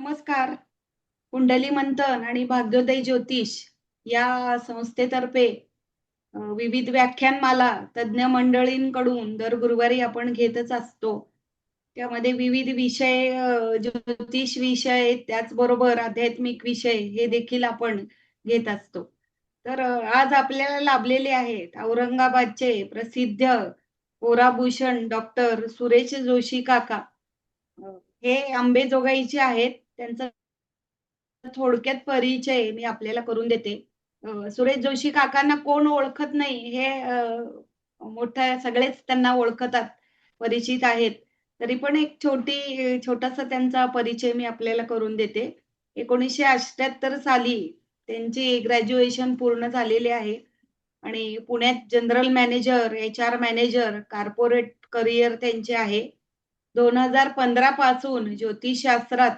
नमस्कार. कुंडली मंथन आणि भाग्योदय ज्योतिष या संस्थेतर्फे विविध व्याख्यानमाला तज्ज्ञ मंडळींकडून दर गुरुवारी आपण घेतच असतो. त्यामध्ये विविध विषय ज्योतिष विषय त्याचबरोबर आध्यात्मिक विषय हे देखील आपण घेत असतो. तर आज आपल्याला लाभलेले आहेत औरंगाबादचे प्रसिद्ध कोराभूषण डॉक्टर सुरेश जोशी काका. अ, हे अंबेजोगाईचे आहेत. त्यांचा थोडक्यात परिचय मी आपल्याला करून देते. सुरेश जोशी काकांना कोण ओळखत नाही हे मोठ्या सगळेच त्यांना ओळखतात, परिचित आहेत. तरी पण एक छोटासा त्यांचा परिचय मी आपल्याला करून देते. 1978 साली त्यांची ग्रॅज्युएशन पूर्ण झालेले आहे आणि पुण्यात general manager, HR manager, corporate career त्यांचे आहे. 2015 पासून ज्योतिषशास्त्रात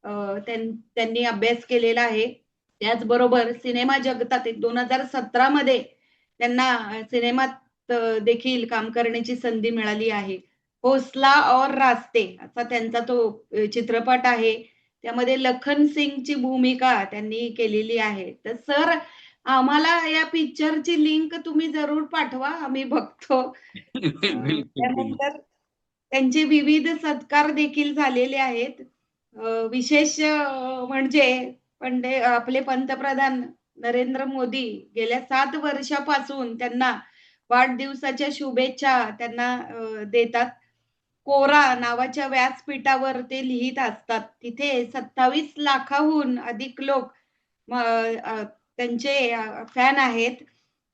अ, त्यांनी अभ्यास केलेला आहे. त्याचबरोबर सिनेमा जगतात एक 2017 मध्ये त्यांना सिनेमात देखील काम करण्याची संधी मिळाली आहे. हौसला और रास्ते असा त्यांचा तो चित्रपट आहे. त्यामध्ये लखन सिंगची भूमिका त्यांनी केलेली आहे. तर सर आम्हाला या पिक्चरची लिंक तुम्ही जरूर पाठवा. आम्ही बघतो. बिलकुल बिलकुल. त्यानंतर त्यांचे विविध सत्कार देखील झालेले आहेत. विशेष म्हणजे आपले पंतप्रधान नरेंद्र मोदी गेल्या 7 वर्षापासून त्यांना वाढदिवसाच्या शुभेच्छा त्यांना देतात. कोरा नावाच्या व्यासपीठावर ते लिहित असतात. तिथे 27 लाखाहून अधिक लोक त्यांचे फॅन आहेत.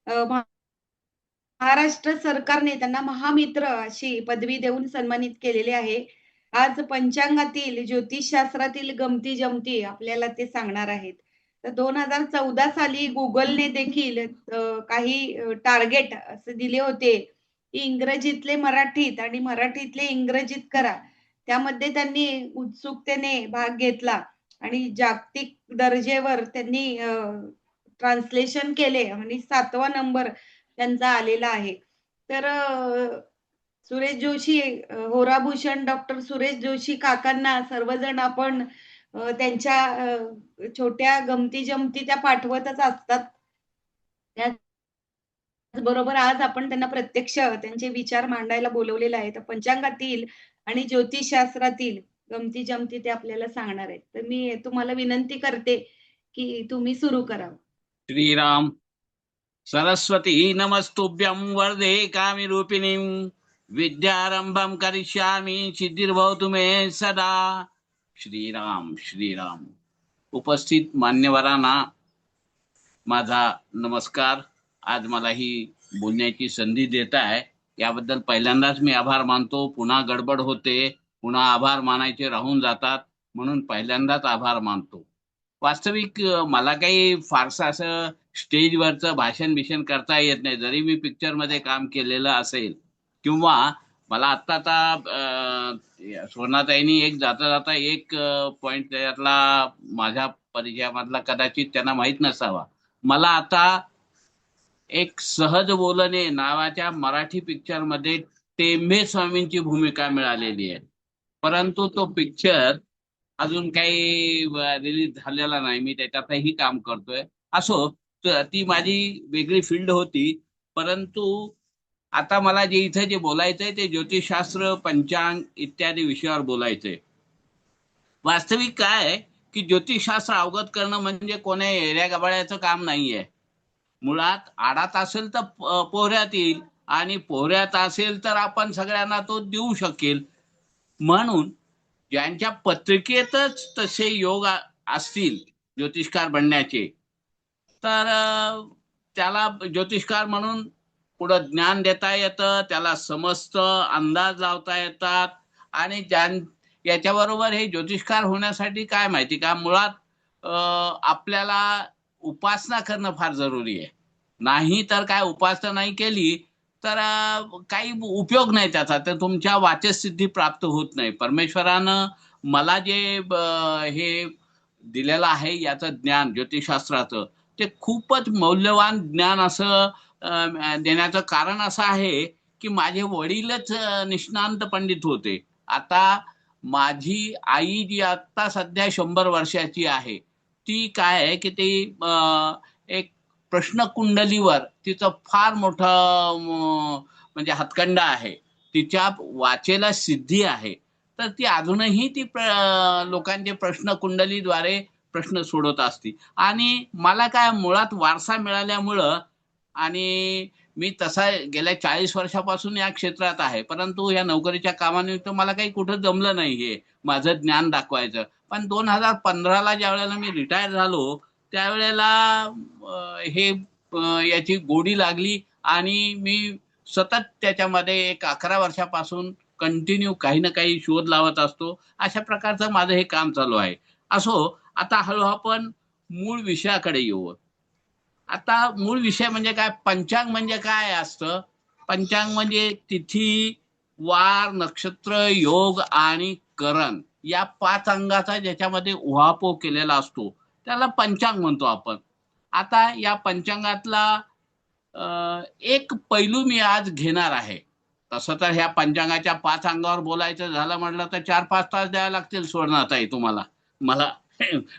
महाराष्ट्र सरकारने त्यांना महामित्र अशी पदवी देऊन सन्मानित केलेले आहे. आज पंचांगातील ज्योतिषशास्त्रातील गमती-जमती आपल्याला ते सांगणार आहेत. तर 2014 साली Googleने देखील काही टार्गेट असे दिले होते, की इंग्रजीतले मराठीत आणि मराठीतले इंग्रजीत करा. त्यामध्ये त्यांनी उत्सुकतेने भाग घेतला आणि जागतिक दर्जेवर त्यांनी ट्रान्सलेशन केले आणि 7वा नंबर त्यांचा आलेला आहे. तर सुरेश जोशी होराभूषण डॉक्टर सुरेश जोशी काकांना सर्वजण आपण त्यांच्या छोट्या गमती-जमती त्या पाठवतच असतात. त्याचबरोबर आज आपण त्यांना प्रत्यक्ष त्यांचे विचार मांडायला बोलवलेलं आहे. तर पंचांगातील आणि ज्योतिषशास्त्रातील गमती-जमती ते आपल्याला सांगणार आहेत. तर मी तुम्हाला विनंती करते, की तुम्ही सुरू करावं. श्रीराम. सरस्वती नमस्तुभ्यं वरदे कामिरूपिणीं विद्यारंभं करिष्यामि सिद्धिर्भवतु मे सदा. श्रीराम श्रीराम. उपस्थित मान्यवरांना माझा नमस्कार. आज मला ही बोलण्याची संधी देत आहे याबद्दल पहिल्यांदाच मी आभार मानतो. पुन्हा गडबड होते, पुन्हा आभार मानायचे राहून जातात, म्हणून पहिल्यांदाच आभार मानतो. वास्तविक मला काही फारसं असं स्टेजवरचं भाषण करता येत नाही. जरी मी पिक्चर मध्ये काम केलेलं असेल किंवा मला आता सोनाताईंनी एक जाता जाता एक पॉइंट त्यातला माझ्या परिचयामधला कदाचित त्यांना माहित नसावा. मला आता एक सहज बोलणे नावाच्या मराठी पिक्चर मध्ये टेंभे स्वामींची भूमिका मिळालेली आहे. परंतु तो पिक्चर अजून काही रिलीज झालेला नाही. मी त्याच्यातही काम करतोय. असो, ती माझी वेगळी फील्ड होती. परंतु आता मला इथे बोलायचंय ते ज्योतिषशास्त्र, पंचांग इत्यादी विषयावर बोलायचंय. वास्तविक काय आहे की ज्योतिषशास्त्र अवगत करणं म्हणजे कोण्या एरिया गबाळ्याचं काम नाहीये. मुळात आडात असेल तर पोहऱ्यात येईल आणि पोहऱ्यात असेल तर आपण सगळ्यांना तो देऊ शकेल. म्हणून ज्यांच्या पत्रिकेतच तसे योग असतील ज्योतिषकार बनण्याचे, तर त्याला ज्योतिषकार म्हणून पुढं ज्ञान देता येतं, त्याला समजतं, अंदाज लावता येतात. आणि याच्याबरोबर हे ज्योतिषकार होण्यासाठी काय माहिती का, मुळात आपल्याला उपासना करणं फार जरुरी आहे. नाही तर काय, उपासना नाही केली तर काही उपयोग नाही त्याचा. तर तुमच्या वाचसिद्धी प्राप्त होत नाही. परमेश्वरानं मला जे हे दिलेलं आहे याचं ज्ञान ज्योतिषशास्त्राचं, ते खूपच मौल्यवान ज्ञान असं देण्याचं कारण असं आहे की माझे वडीलच निष्णांत पंडित होते. आता माझी आई जी आता सध्या 100 वर्षाची आहे, ती काय आहे की ती एक प्रश्नकुंडलीवर तिचं फार मोठं म्हणजे हातखंडा आहे. तिच्या वाचेला सिद्धी आहे. तर ती अजूनही ती लोकांचे प्रश्नकुंडलीद्वारे प्रश्न सोडवत असते. आणि मला काय मुळात वारसा मिळाल्यामुळं, आणि मी तसा गेल्या 40 वर्षापासून या क्षेत्रात आहे, परंतु या नोकरीच्या कामानिमित्त मला काही कुठं जमलं नाही हे माझं ज्ञान दाखवायचं. पण 2015ला ज्या वेळेला मी रिटायर झालो, त्यावेळेला हे याची गोडी लागली आणि मी सतत त्याच्यामध्ये एक 11 वर्षापासून कंटिन्यू काही ना काही शोध लावत असतो. अशा प्रकारचं माझं हे काम चालू आहे. असो, आता हळूहळू आपण मूळ विषयाकडे येऊ. आता मूळ विषय म्हणजे काय, पंचांग म्हणजे काय असतं. पंचांग म्हणजे तिथी, वार, नक्षत्र, योग आणि करण या 5 अंगाचा ज्याच्यामध्ये उहापोह केलेला असतो त्याला पंचांग म्हणतो आपण. आता या पंचांगातला एक पैलू मी आज घेणार आहे. तसं तर ह्या पंचांगाच्या 5 अंगावर बोलायचं झालं म्हटलं तर 4-5 तास द्यावे लागतील सोडण्यातही तुम्हाला मला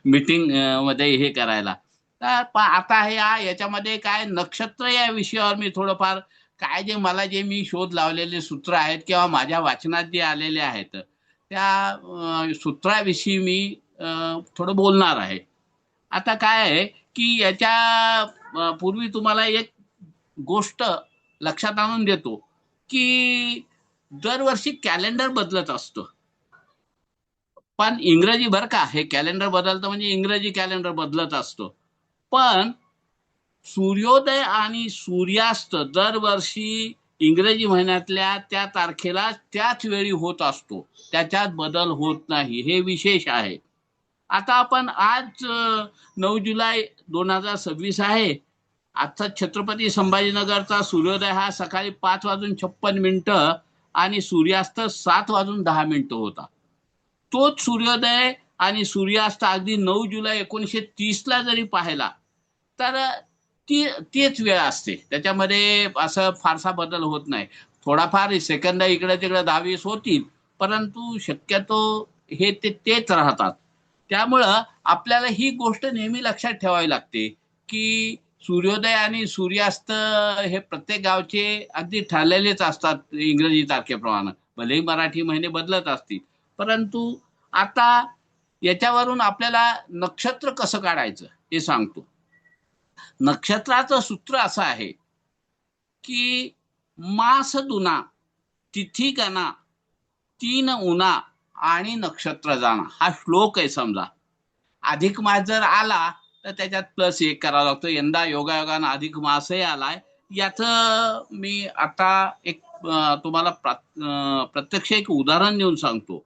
मीटिंग मध्ये हे करायला. तर आता हे याच्यामध्ये काय नक्षत्र या विषयावर मी थोडंफार काय जे मी शोध लावलेले सूत्र आहेत किंवा माझ्या वाचनात जे आलेले आहेत त्या सूत्राविषयी मी थोडं बोलणार आहे. आता काय आहे की याच्या पूर्वी तुम्हाला एक गोष्ट लक्षात आणून देतो की दरवर्षी कॅलेंडर बदलत असतं. पण इंग्रजी बरं का, हे कॅलेंडर बदलतं म्हणजे इंग्रजी कॅलेंडर बदलत असतं. पण सूर्योदय आणि सूर्यास्त दरवर्षी इंग्रजी महिन्यातल्या त्या तारखेला त्याच वेळी होत असतो. त्याच्यात बदल होत नाही, हे विशेष आहे. आता आपण आज 9 जुलै 2026 आहे. आजचा छत्रपती संभाजीनगरचा सूर्योदय हा सकाळी 5:56 आणि सूर्यास्त 7:10 होता. तोच सूर्योदय आणि सूर्यास्त अगदी 9 जुलै 1930ला जरी पाहिला तर तेच वेळ असते. त्याच्यामध्ये असं फारसा बदल होत नाही. थोडाफार सेकंद इकडे तिकडे 10-20 होतील, परंतु शक्यतो हे तेच राहतात. त्यामुळं आपल्याला ही गोष्ट नेहमी लक्षात ठेवावी लागते की सूर्योदय आणि सूर्यास्त हे प्रत्येक गावचे अगदी ठरलेलेच असतात इंग्रजी तारखेप्रमाणे. भलेही मराठी महिने बदलत असतील, परंतु आता याच्यावरून आपल्याला नक्षत्र कसं काढायचं हे सांगतो. नक्षत्राचं सूत्र असं आहे की मास दुना, तिथी गणा, 3 उन्हा आणि नक्षत्र जाणा, हा श्लोक आहे. समजा अधिक मास जर आला तर त्याच्यात +1 करावा लागतो. यंदा योगायोगानं अधिक मासही आलाय. याचं मी आता एक तुम्हाला प्रत्यक्ष एक उदाहरण देऊन सांगतो.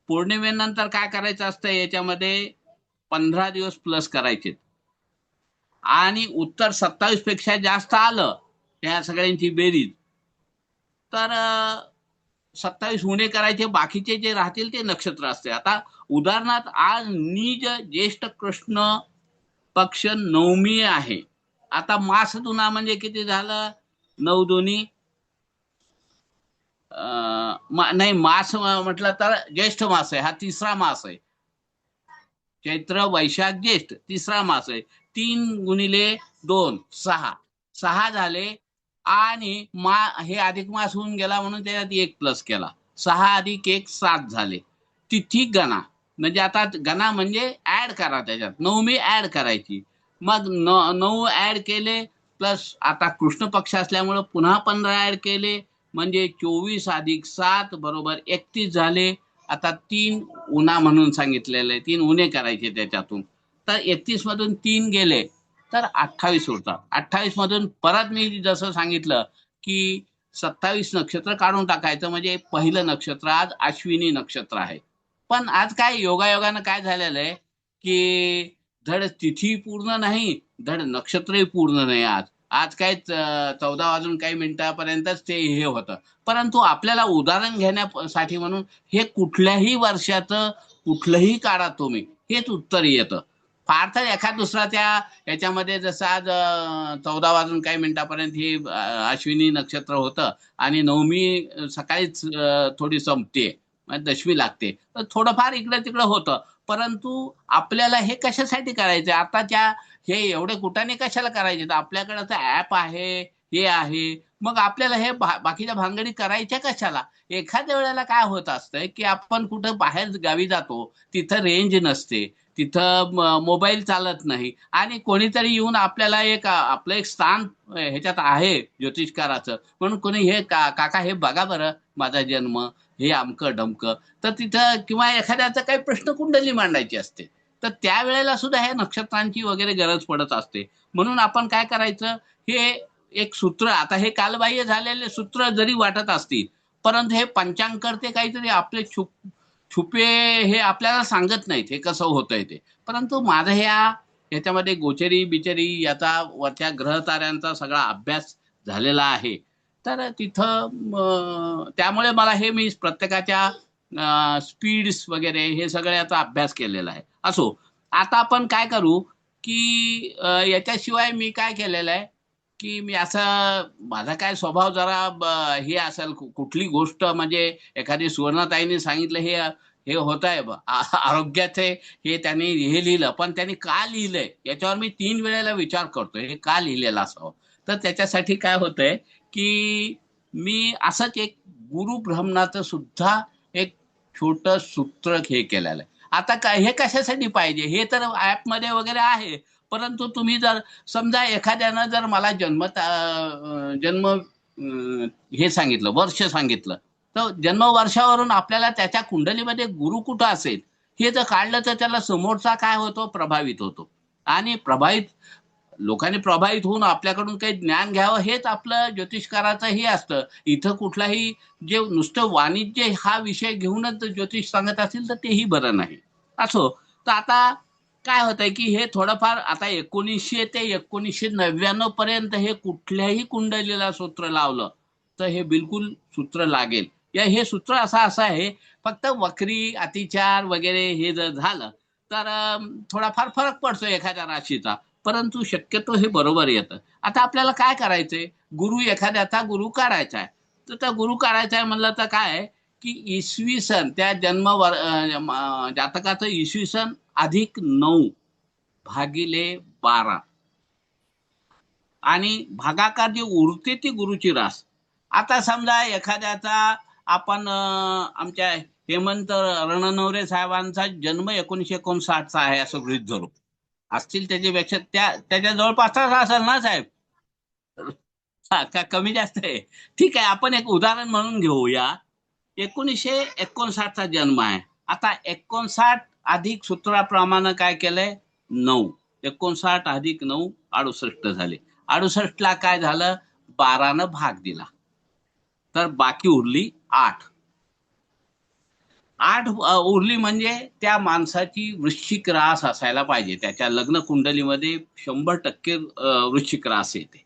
पौर्णिमेनंतर काय करायचं असतं, याच्यामध्ये 15 दिवस प्लस करायचे आणि उत्तर 27 पेक्षा जास्त आलं या सगळ्यांची बेरीज तर 27 उणे करायचे, बाकीचे जे राहतील ते नक्षत्र असते. आता उदाहरणार्थ आज नीज ज्येष्ठ कृष्ण पक्ष नवमी आहे. आता मास दुना म्हणजे किती झालं, 9 दोन्ही नाही, मास म्हटलं तर ज्येष्ठ मास आहे, हा तिसरा मास आहे. चैत्र वैशाख ज्येष्ठ तिसरा मास आहे. 3 गुणिले 2 6 झाले आणि हे अधिक मास होऊन गेला म्हणून त्याच्यात 1 प्लस केला. 6 + 1 7 झाले. तिथी गणा म्हणजे आता गणा म्हणजे ऍड करा, त्याच्यात नवमी ऍड करायची. मग 9 ऍड केले प्लस आता कृष्ण पक्ष असल्यामुळे पुन्हा 15 ऍड केले म्हणजे 24 + 7 = 31 झाले. आता 3 उन्हा म्हणून सांगितलेले, 3 उन्हे करायचे त्याच्यातून. तर 31 मधून 3 गेले तर 28 होतात. 28 मधून परत मी जसं सांगितलं की 27 नक्षत्र काढून टाकायचं म्हणजे पहिलं नक्षत्र आज अश्विनी नक्षत्र आहे. पण आज काय योगायोगानं काय झालेलं आहे की धड तिथी पूर्ण नाही, धड नक्षत्रही पूर्ण नाही. आज काय 14 वाजून काही मिनिटापर्यंतच ते हे होतं. परंतु आपल्याला उदाहरण घेण्यासाठी म्हणून हे कुठल्याही वर्षाचं कुठलंही काढा तुम्ही, हेच उत्तर येतं. फार तर एखाद दुसरा याच्यामध्ये जसं आज 14 वाजून काही मिनिटापर्यंत हे अश्विनी नक्षत्र होतं आणि नवमी सकाळीच थोडी संपते, दशमी लागते. तर थोडंफार इकडे तिकडे होतं, परंतु आपल्याला हे कशासाठी करायचं? आताच्या हे एवढे कुटाने कशाला करायचे? तर आपल्याकडे तर ऍप आहे, हे आहे, मग आपल्याला हे बाकीच्या भानगडी करायच्या कशाला? एखाद्या वेळेला काय होत असतंय की आपण कुठं बाहेर गावी जातो, तिथं रेंज नसते, तिथं मोबाईल चालत नाही, आणि कोणीतरी येऊन आपल्याला आपलं एक स्थान ह्याच्यात आहे ज्योतिषकाराचं, म्हणून कोणी हे काका हे बघा बरं माझा जन्म, हे अमकं डमकं, तर तिथं किंवा एखाद्याचा काही प्रश्न कुंडली मांडायची असते, तर त्यावेळेला सुद्धा हे नक्षत्रांची वगैरे गरज पडत असते. म्हणून आपण काय करायचं, हे एक सूत्र, आता हे कालबाह्य झालेले सूत्र जरी वाटत असतील, परंतु हे पंचांग काहीतरी आपले छुपे हे आपल्याला सांगत नाहीत हे कसं होतंय ते. परंतु माझं ह्याच्यामध्ये गोचरी बिचरी याचा वरच्या ग्रह ताऱ्यांचा सगळा अभ्यास झालेला आहे. तर तिथं त्यामुळे मला हे मी प्रत्येकाच्या स्पीड्स वगैरे हे सगळ्याचा अभ्यास केलेला आहे. असो, आता आपण काय करू की याच्याशिवाय मी काय केलेलं आहे की मी असं, माझा काय स्वभाव जरा हे असेल, कुठली गोष्ट म्हणजे एखादी सुवर्णाताईने सांगितलं हे हे होत आहे आरोग्याचे, हे त्यांनी हे लिहिलं, पण त्यांनी का लिहिलंय याच्यावर मी 3 वेळेला विचार करतो, हे का लिहिलेलं असावं. तर त्याच्यासाठी काय होतंय की मी असंच एक गुरु ब्रह्मणाचं सुद्धा एक छोट सूत्र हे केलेलं आहे. आता काय हे कशासाठी पाहिजे, हे तर ऍपमध्ये वगैरे आहे, परंतु तुम्ही जर समजा एखाद्यानं जर मला जन्म हे सांगितलं, वर्ष सांगितलं, तर जन्म वर्षावरून आपल्याला त्याच्या कुंडलीमध्ये गुरु कुठं असेल हे जर काढलं, तर त्याला समोरचा काय होतो, प्रभावित होतो. आणि लोकांनी प्रभावित होऊन आपल्याकडून काही ज्ञान घ्यावं हेच आपलं ज्योतिषकाराचं हे असतं. इथं कुठलाही जे नुसतं वाणिज्य हा विषय घेऊनच ज्योतिष सांगत असेल तर तेही बरं नाही. असो, तर आता काय होतंय की हे थोडंफार आता 1900 ते 1999 पर्यंत हे कुठल्याही कुंडलीला सूत्र लावलं तर हे बिलकुल सूत्र लागेल. हे सूत्र असं आहे, फक्त वक्री अतिचार वगैरे हे जर झालं तर थोडाफार फरक पडतो एखाद्या राशीचा, परंतु शक्यतो हे बरोबर येतं. आता आपल्याला काय करायचंय, एखाद्याचा गुरु काढायचा आहे, तर त्या गुरु काढायचा आहे म्हणलं तर काय की इसवी सन त्या जातकाचं इसवी सन +9 भागिले 12 आणि भागाकार जे उरते ती गुरुची रास. आता समजा एखाद्याचा आपण आमच्या हेमंत रणनवरे साहेबांचा जन्म 1959 आहे असं गृहीत धरू, असतील त्याच्यापेक्षा त्याच्या जवळपासच असेल ना साहेब, का कमी जास्त आहे? ठीक आहे, आपण एक उदाहरण म्हणून घेऊया. 1959 चा जन्म आहे. आता 59 अधिक सूत्राप्रमाणे काय केलंय, 9, 59 अधिक 9 68 झाले. 68 ला काय झालं, 12 भाग दिला, तर बाकी उरली 8. 8 उरली म्हणजे त्या माणसाची वृश्चिक रास असायला पाहिजे, त्याच्या लग्न कुंडलीमध्ये 100% वृश्चिक रास येते.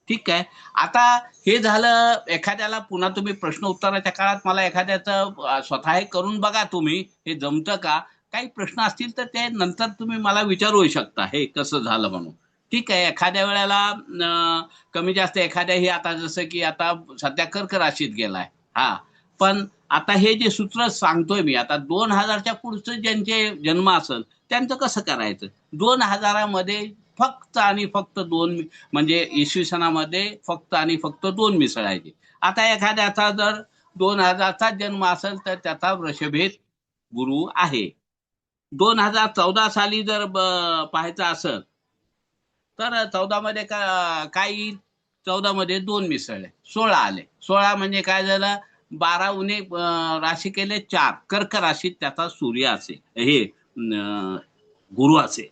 ठीक आहे. आता हे झालं एखाद्याला, पुन्हा तुम्ही प्रश्न उत्तराच्या काळात मला एखाद्याचं स्वतः हे करून बघा, तुम्ही हे जमतं का, काही प्रश्न असतील तर ते नंतर तुम्ही मला विचारू शकता हे कसं झालं म्हणून. ठीक आहे. एखाद्या वेळेला कमी जास्त एखाद्या, हे आता जसं की आता सध्या कर्क राशीत गेलाय, हा, पण आता हे जे सूत्र सांगतोय मी, आता 2000च्या पुढचं ज्यांचे जन्म असेल त्यांचं कसं करायचं, 2000 मध्ये फक्त आणि फक्त 2, म्हणजे इसवी सणामध्ये फक्त आणि फक्त 2 मिसळायचे. आता एखाद्याचा जर 2000चा जन्म असेल तर त्याचा वृषभेत गुरु आहे. 2014 साली जर पाहायचं असेल तर 14 मध्ये काही 14 मध्ये 2 मिसळले, 16 आले. 16 म्हणजे काय झालं, 12 उणे राशी केले 4, कर्क राशीत त्याचा सूर्य असे, हे गुरु असे.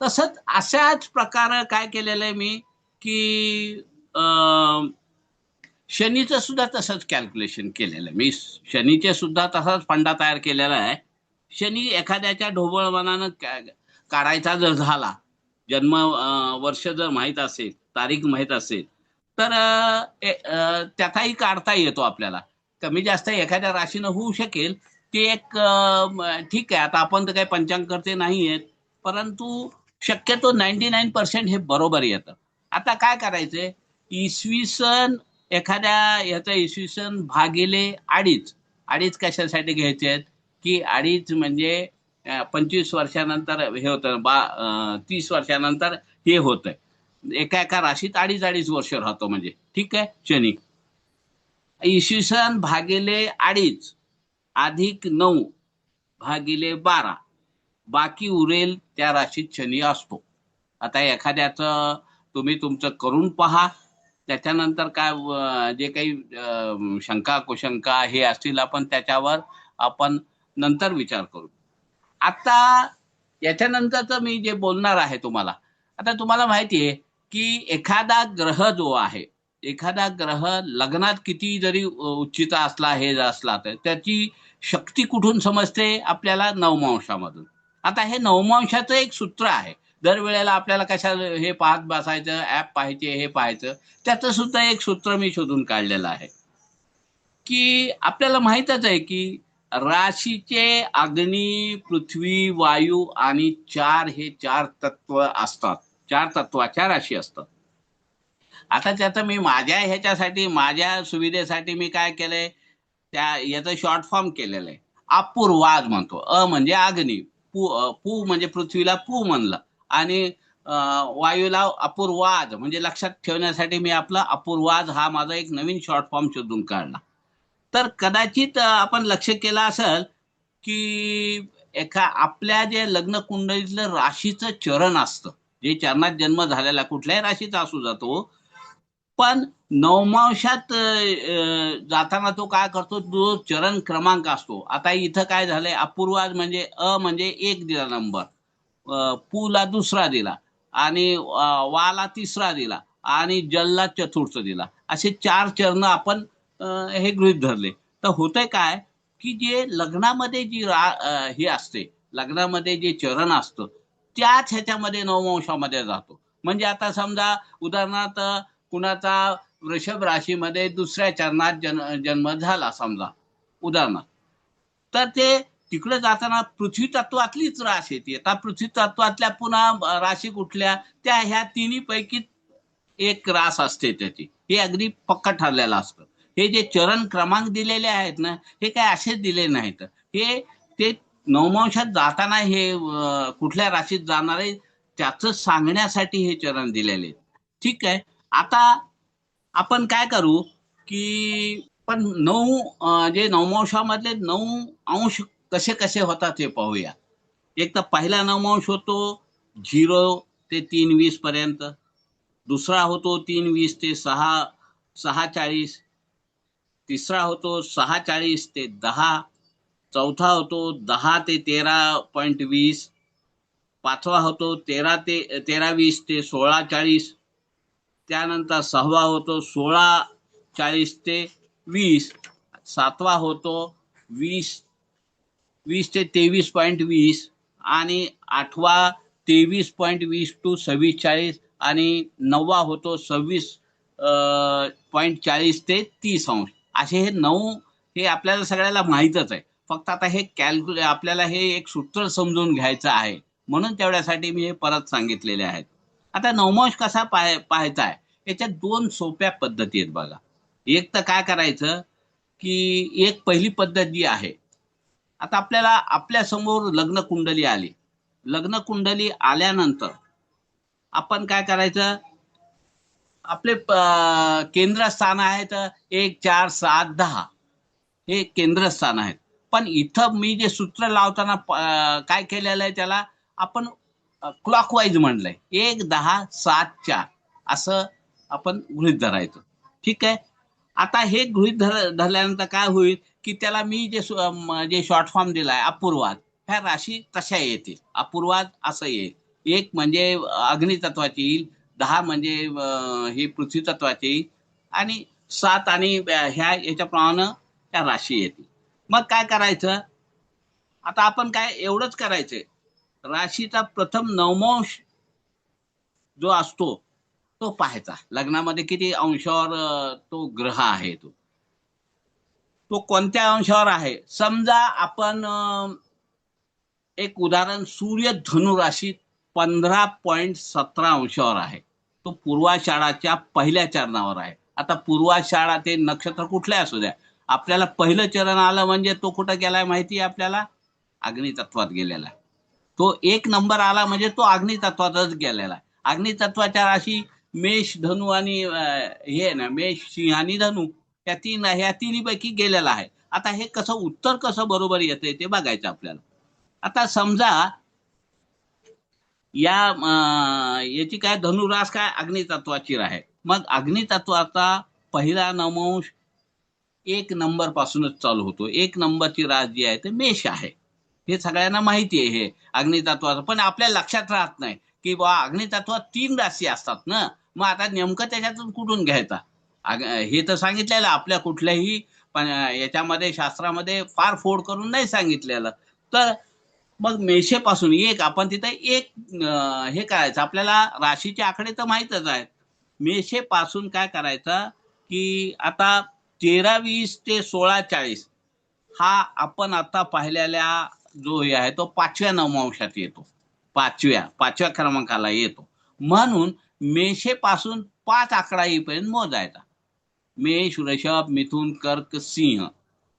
तसंच अशाच प्रकारे काय केलेलं आहे मी की शनीचं सुद्धा तसंच कॅल्क्युलेशन केलेलं आहे मी. शनीचे सुद्धा तसाच फंडा तयार केलेला आहे. शनी एखाद्याच्या ढोबळ मनानं काढायचा जर झाला, जन्म वर्ष जर माहित असेल, तारीख माहित असेल, तर त्याचाही काढता येतो आपल्याला. कमी जास्त एखाद्या राशीनं होऊ शकेल ते एक ठीक आहे. आता आपण तर काही पंचांग करते नाही आहेत, परंतु शक्यतो 99% हे बरोबर येतं. आता काय करायचंय, इसवी सन एखाद्या ह्याचा इसवी सन भागिले 2.5 अडीच कशासाठी घ्यायचे आहेत की अडीच म्हणजे 25 वर्षानंतर हे होतं 30 वर्षानंतर हे होतंय. एका एका राशीत अडीच अडीच वर्ष राहतो म्हणजे ठीक आहे शनी. इसवी सन भागिले 2.5 अधिक 9 भागिले 12 बाकी उरेल त्या राशीत शनी असतो. आता एखाद्याचं तुम्ही तुमचं करून पहा, त्याच्यानंतर काय जे काही शंका कुशंका हे असतील आपण त्याच्यावर आपण नंतर विचार करू. आता याच्यानंतरच मी जे बोलणार आहे तुम्हाला, आता तुम्हाला माहिती आहे की एखादा ग्रह जो आहे, एखादा ग्रह लग्नात किती जरी उच्चीचा असला हे असला तर त्याची शक्ती कुठून समजते आपल्याला? नवमांशामधून. आता हे नवमांशाचं एक सूत्र आहे. दरवेळेला आपल्याला कशा हे पाहत बसायचं, ऍप पाहायचे, हे पाहायचं, त्याचं सुद्धा एक सूत्र मी शोधून काढलेलं आहे की आपल्याला माहितच आहे की राशीचे अग्नी, पृथ्वी, वायू आणि हे चार तत्व असतात. 4 तत्वाच्या राशी असतात. आता त्याचं मी माझ्या ह्याच्यासाठी, माझ्या सुविधेसाठी मी काय केलंय, त्या याचं शॉर्ट फॉर्म केलेलं आहे. अपूर्वाज म्हणतो. म्हणजे अग्नी, पू म्हणजे पृथ्वीला पू म्हणलं, आणि वायूला अपूर्वाज म्हणजे लक्षात ठेवण्यासाठी मी आपला अपूर्वाज हा माझा एक नवीन शॉर्ट फॉर्म शोधून काढला. तर कदाचित आपण लक्ष केलं असेल की आपल्या जे लग्न कुंडलीतलं राशीचं चरण असतं, जे चरणात जन्म झालेला कुठल्याही राशीचा असू जातो, पण नवमांशात जाताना तो काय करतो, जो चरण क्रमांक असतो. आता इथं काय झालंय, अपूर्वाज म्हणजे म्हणजे 1 दिला नंबर, पूला 2रा दिला, आणि वाला 3रा दिला, आणि जलला 4थ दिला. असे 4 चरण आपण हे गृहीत धरले. तर होतंय काय की जे लग्नामध्ये जी हे असते, लग्नामध्ये जे चरण असतं त्याच ह्याच्यामध्ये नवमांशामध्ये जातो. म्हणजे आता समजा उदाहरणार्थ कुणाचा वृषभ राशीमध्ये 2ऱ्या चरणात जन्म झाला समजा उदाहरणार्थ, तर ते तिकडे जाताना पृथ्वी तत्वातलीच राशी येते. आता पृथ्वी तत्वातल्या पुन्हा राशी कुठल्या, त्या ह्या तिन्ही पैकी एक रास असते त्याची. हे अगदी पक्का ठरलेलं असतं. हे जे चरण क्रमांक दिलेले आहेत ना, हे काय असेच दिले नाहीत. हे ते नवमांशात जाताना हे कुठल्या राशीत जाणार आहे त्याचं सांगण्यासाठी हे चरण दिलेले. ठीक आहे. आता आपण काय करू की पण जे नवमांशामधले 9 अंश कसे कसे होतात हे पाहूया. एक तर पहिला नवमांश होतो 0 ते 3:20 पर्यंत. दुसरा होतो 3:20 ते 6:40. तिसरा होतो 6:40 ते 10. चौथा होतो 10 ते 13.20. पाचवा होतो 13:20 ते 16:40. त्यानंतर 6वा होतो 16:40 ते 20. 7वा होतो 20 ते 23.20. आणि 8वा 23.20 to 26:40. आणि 9वा होतो 26.40 ते 30 अंश. असे हे 9 हे आपल्याला सगळ्याला माहीतच आहे. फक्त आता हे आपल्याला हे एक सूत्र समजून घ्यायचं आहे, म्हणून तेवढ्यासाठी मी हे परत सांगितलेले आहेत. आता नवमांश कसा पाहायचा आहे, याच्यात 2 सोप्या पद्धती आहेत बघा. एक तर काय करायचं की एक पहिली पद्धत जी आहे, आता आपल्याला आपल्या समोर लग्न कुंडली आली. लग्न कुंडली आल्यानंतर आपण काय करायचं, आपले केंद्रस्थान आहेत 1, 4, 7, 10 हे केंद्रस्थान आहेत. पण इथं मी जे सूत्र लावताना काय केलेलं आहे, त्याला आपण क्लॉकवाईज म्हणलंय. 1, 10, 7, 4 असं आपण गृहीत धरायचं. ठीक आहे. आता हे गृहीत धरल्यानंतर काय होईल की त्याला मी जे शॉर्ट फॉर्म दिलाय अपूर्वाद, ह्या राशी तशा येतील. अपूर्वाद असं येईल. 1 म्हणजे अग्नितत्वाची येईल, 10 म्हणजे ही पृथ्वी तत्वाची येईल, आणि 7 आणि ह्या याच्याप्रमाणे त्या राशी येतील. मग काय करायचं, आता आपण काय एवढंच करायचंय, राशीचा प्रथम नवमांश जो असतो तो पाहायचा. लग्नामध्ये किती अंशावर तो ग्रह आहे, तो कोणत्या अंशावर आहे. समजा आपण एक उदाहरण, सूर्य धनु राशीत 15.17 अंशावर आहे. तो पूर्वाषाढाच्या पहिल्या चरणावर आहे. आता पूर्वाषाढा ते नक्षत्र कुठले असू द्या, आपल्याला पहिलं चरण आलं म्हणजे तो कुठं गेलाय माहिती आहे आपल्याला? अग्नितत्वात गेलेला आहे. तो 1 नंबर आला म्हणजे तो अग्नितत्वातच गेलेला आहे. अग्नितत्वाच्या राशी मेष, धनु आणि हे ना मेष, सिंह आणि धनु ह्या तिन्हीपैकी गेलेला आहे. आता हे कसं उत्तर कसं बरोबर येते ते बघायचं आपल्याला. आता समजा याची काय धनुरास काय अग्नितत्वाची आहे. मग अग्नितत्वाचा पहिला नवंश 1 नंबर पासूनच चालू होतो. 1 नंबरची रास जी आहे ते मेष आहे. हे सगळ्यांना माहिती आहे हे अग्नितत्वाचं. पण आपल्या लक्षात राहत नाही की बा अग्नितत्वात 3 राशी असतात ना. मग आता नेमकं त्याच्यातून कुठून घ्यायचा? हे तर सांगितलेलं आपल्या कुठल्याही याच्यामध्ये शास्त्रामध्ये फार फोड करून नाही सांगितलेलं. तर मग मेषेपासून आपण तिथे हे करायचं. आपल्याला राशीचे आकडे तर माहीतच आहेत. मेषेपासून काय करायचं की आता 13, 20 ते 16, 40 हा आपण आता पाहिलेल्या जो हे आहे तो 5व्या नवमांशात येतो. 5व्या क्रमांकाला येतो. म्हणून मेषेपासून 5 आकडा येईपर्यंत मोजायचा. मेष, वृषभ, मिथुन, कर्क, सिंह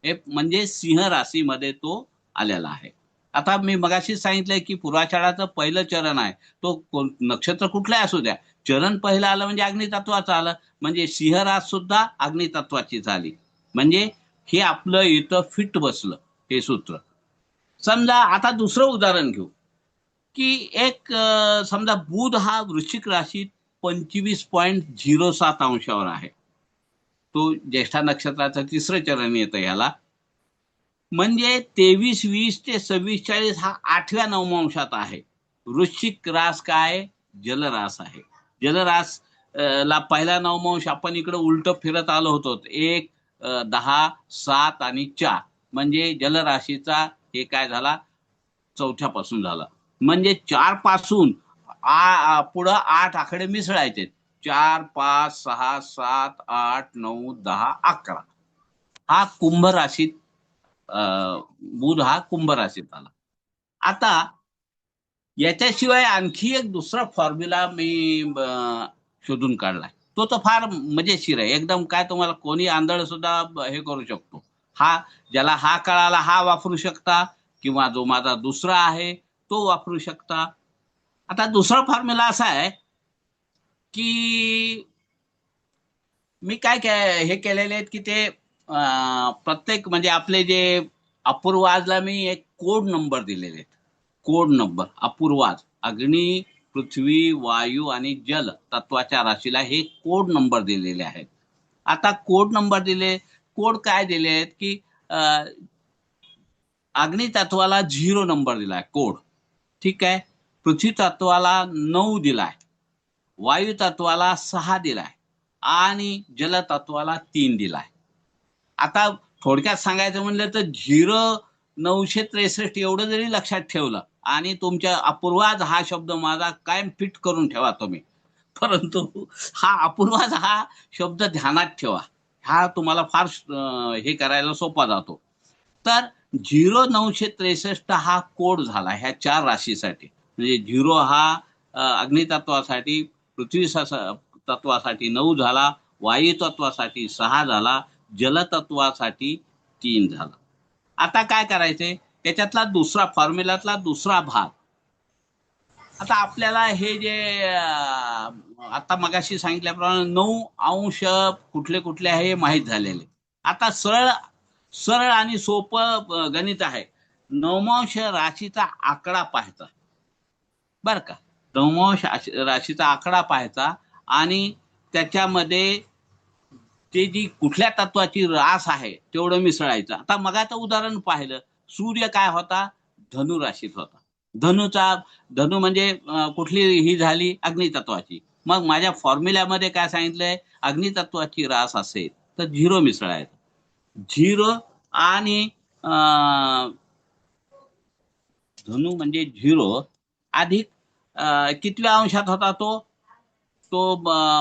हे म्हणजे सिंह राशीमध्ये तो आलेला आहे. आता मी मगाशी सांगितलंय की पूर्वाषाढाचं पहिलं चरण आहे. तो नक्षत्र कुठलाही असू द्या, चरण पहिलं आलं म्हणजे अग्नितत्वाचं आलं. म्हणजे सिंह रास सुद्धा अग्नितत्वाची झाली. म्हणजे हे आपलं इथं फिट बसलं हे सूत्र. समजा आता दुसरं उदाहरण घेऊ की समजा बुध हा वृश्चिक राशीत 25.07 अंशावर आहे. तो ज्येष्ठा नक्षत्राचं 3रं चरण येतं ह्याला. म्हणजे 23, 20 ते 26, 40 हा 8व्या नवमांशात आहे. वृश्चिक रास काय? जलरास आहे. जलरास ला पहिला नवमांश आपण इकडे उलट फिरत आलो होतो. 1, 10, 7 आणि 4 म्हणजे जलराशीचा हे काय झाला? 4थ्यापासून झाला. म्हणजे 4 पासून पुढं 8 आकडे मिसळायचे. 4, 5, 6, 7, 8, 9, 10, 11 हा कुंभ राशीत बुध हा कुंभ राशीत आला. आता याच्याशिवाय आणखी एक दुसरा फॉर्म्युला मी शोधून काढलाय. तो तर फार मजेशीर आहे एकदम. काय तुम्हाला कोणी आंधळ सुद्धा हे करू शकतो. ज्याला हा कळाला हा वापरू शकता, किंवा जो माझा दुसरा आहे तो वापरू शकता. आता दुसरा फॉर्म्युला असा आहे की मी काय हे केलेले आहेत की ते प्रत्येक म्हणजे आपले जे अपूर्वाजला मी एक कोड नंबर दिलेले आहेत. कोड नंबर अपूर्वाज, अग्नी, पृथ्वी, वायू आणि जल तत्वाच्या राशीला हे कोड नंबर दिलेले आहेत. आता कोड नंबर कोड काय दिले आहेत की अग्नि तत्वाला 0 नंबर दिलाय कोड. ठीक आहे. पृथ्वी तत्वाला 9 दिलाय, वायू तत्वाला 6 दिलाय आणि जल तत्वाला 3 दिलाय. आता थोडक्यात सांगायचं म्हणलं तर 963 एवढं जरी लक्षात ठेवलं आणि तुमच्या अपूर्वाज हा शब्द माझा कायम फिट करून ठेवा तुम्ही. परंतु हा अपूर्वाज हा शब्द ध्यानात ठेवा. हा तुम्हाला फार हे करायला सोपा जातो. तर 963 हा कोड झाला ह्या 4 राशीसाठी. म्हणजे 0 हा अग्नितत्वासाठी, पृथ्वी तत्वासाठी 9 झाला, वायू तत्वासाठी 6 झाला, जलतत्वासाठी 3 झाला. आता काय करायचंय त्याच्यातला दुसरा फॉर्म्युलातला दुसरा भाग. आता आपल्याला हे जे आता मगाशी सांगितल्याप्रमाणे 9 अंश कुठले कुठले आहे हे माहीत झालेले. आता सरळ आणि सोपं गणित आहे. नवमांश राशीचा आकडा पाहायचा बर का. नवमांश राशीचा आकडा पाहायचा आणि त्याच्यामध्ये ते जी कुठल्या तत्वाची रास आहे तेवढं मिसळायचं. आता मगाचं उदाहरण पाहिलं, सूर्य काय होता? धनु राशीत होता. धनु म्हणजे कुठली ही झाली? अग्नितत्वाची. मग माझ्या फॉर्म्युल्यामध्ये काय सांगितलंय? अग्नितत्वाची रास असेल तर 0 मिसळायचं. 0 आणि धनु म्हणजे 0 अधिक कितव्या अंशात होता तो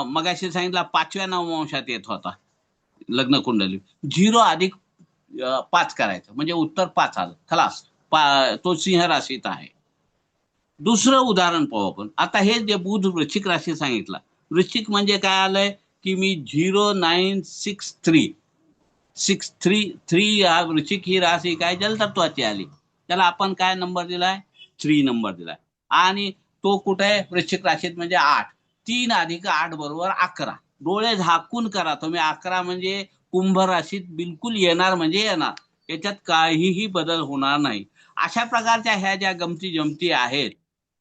मगाशी सांगितला 5व्या नवमांशात येत होता लग्न कुंडली. 0 अधिक 5 करायचं म्हणजे उत्तर 5 आलं. खलास. तो सिंह राशीत आहे. दुसरं उदाहरण पाहू आपण. आता हे जे बुध वृश्चिक राशी सांगितला, वृश्चिक म्हणजे काय आलंय की मी 0963 3 हा वृश्चिक ही राशी काय जलतत्वाची आली, त्याला आपण काय नंबर दिलाय, 3 नंबर दिलाय. आणि तो कुठे आहे, वृश्चिक राशीत, म्हणजे 8. 3 अधिक 8 बरोबर 11. डोळे झाकून करा तुम्ही. 11 म्हणजे कुंभ राशीत बिलकुल येणार म्हणजे येणार, याच्यात काहीही बदल होणार नाही. अशा प्रकारच्या ह्या ज्या गमती जमती आहेत,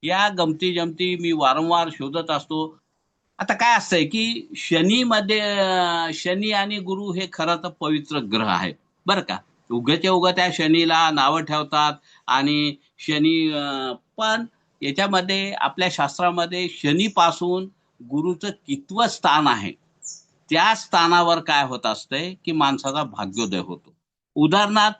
या गमती जमती मी वारंवार शोधत असतो. आता काय असतंय की शनी आणि गुरु हे खरं तर पवित्र ग्रह आहेत बरं का. उगाच्या उगा त्या शनीला नावं ठेवतात. आणि पण याच्यामध्ये आपल्या शास्त्रामध्ये शनीपासून गुरुचं कितवं स्थान आहे, त्या स्थानावर काय होत असतंय की माणसाचा भाग्योदय होतो. उदाहरणार्थ,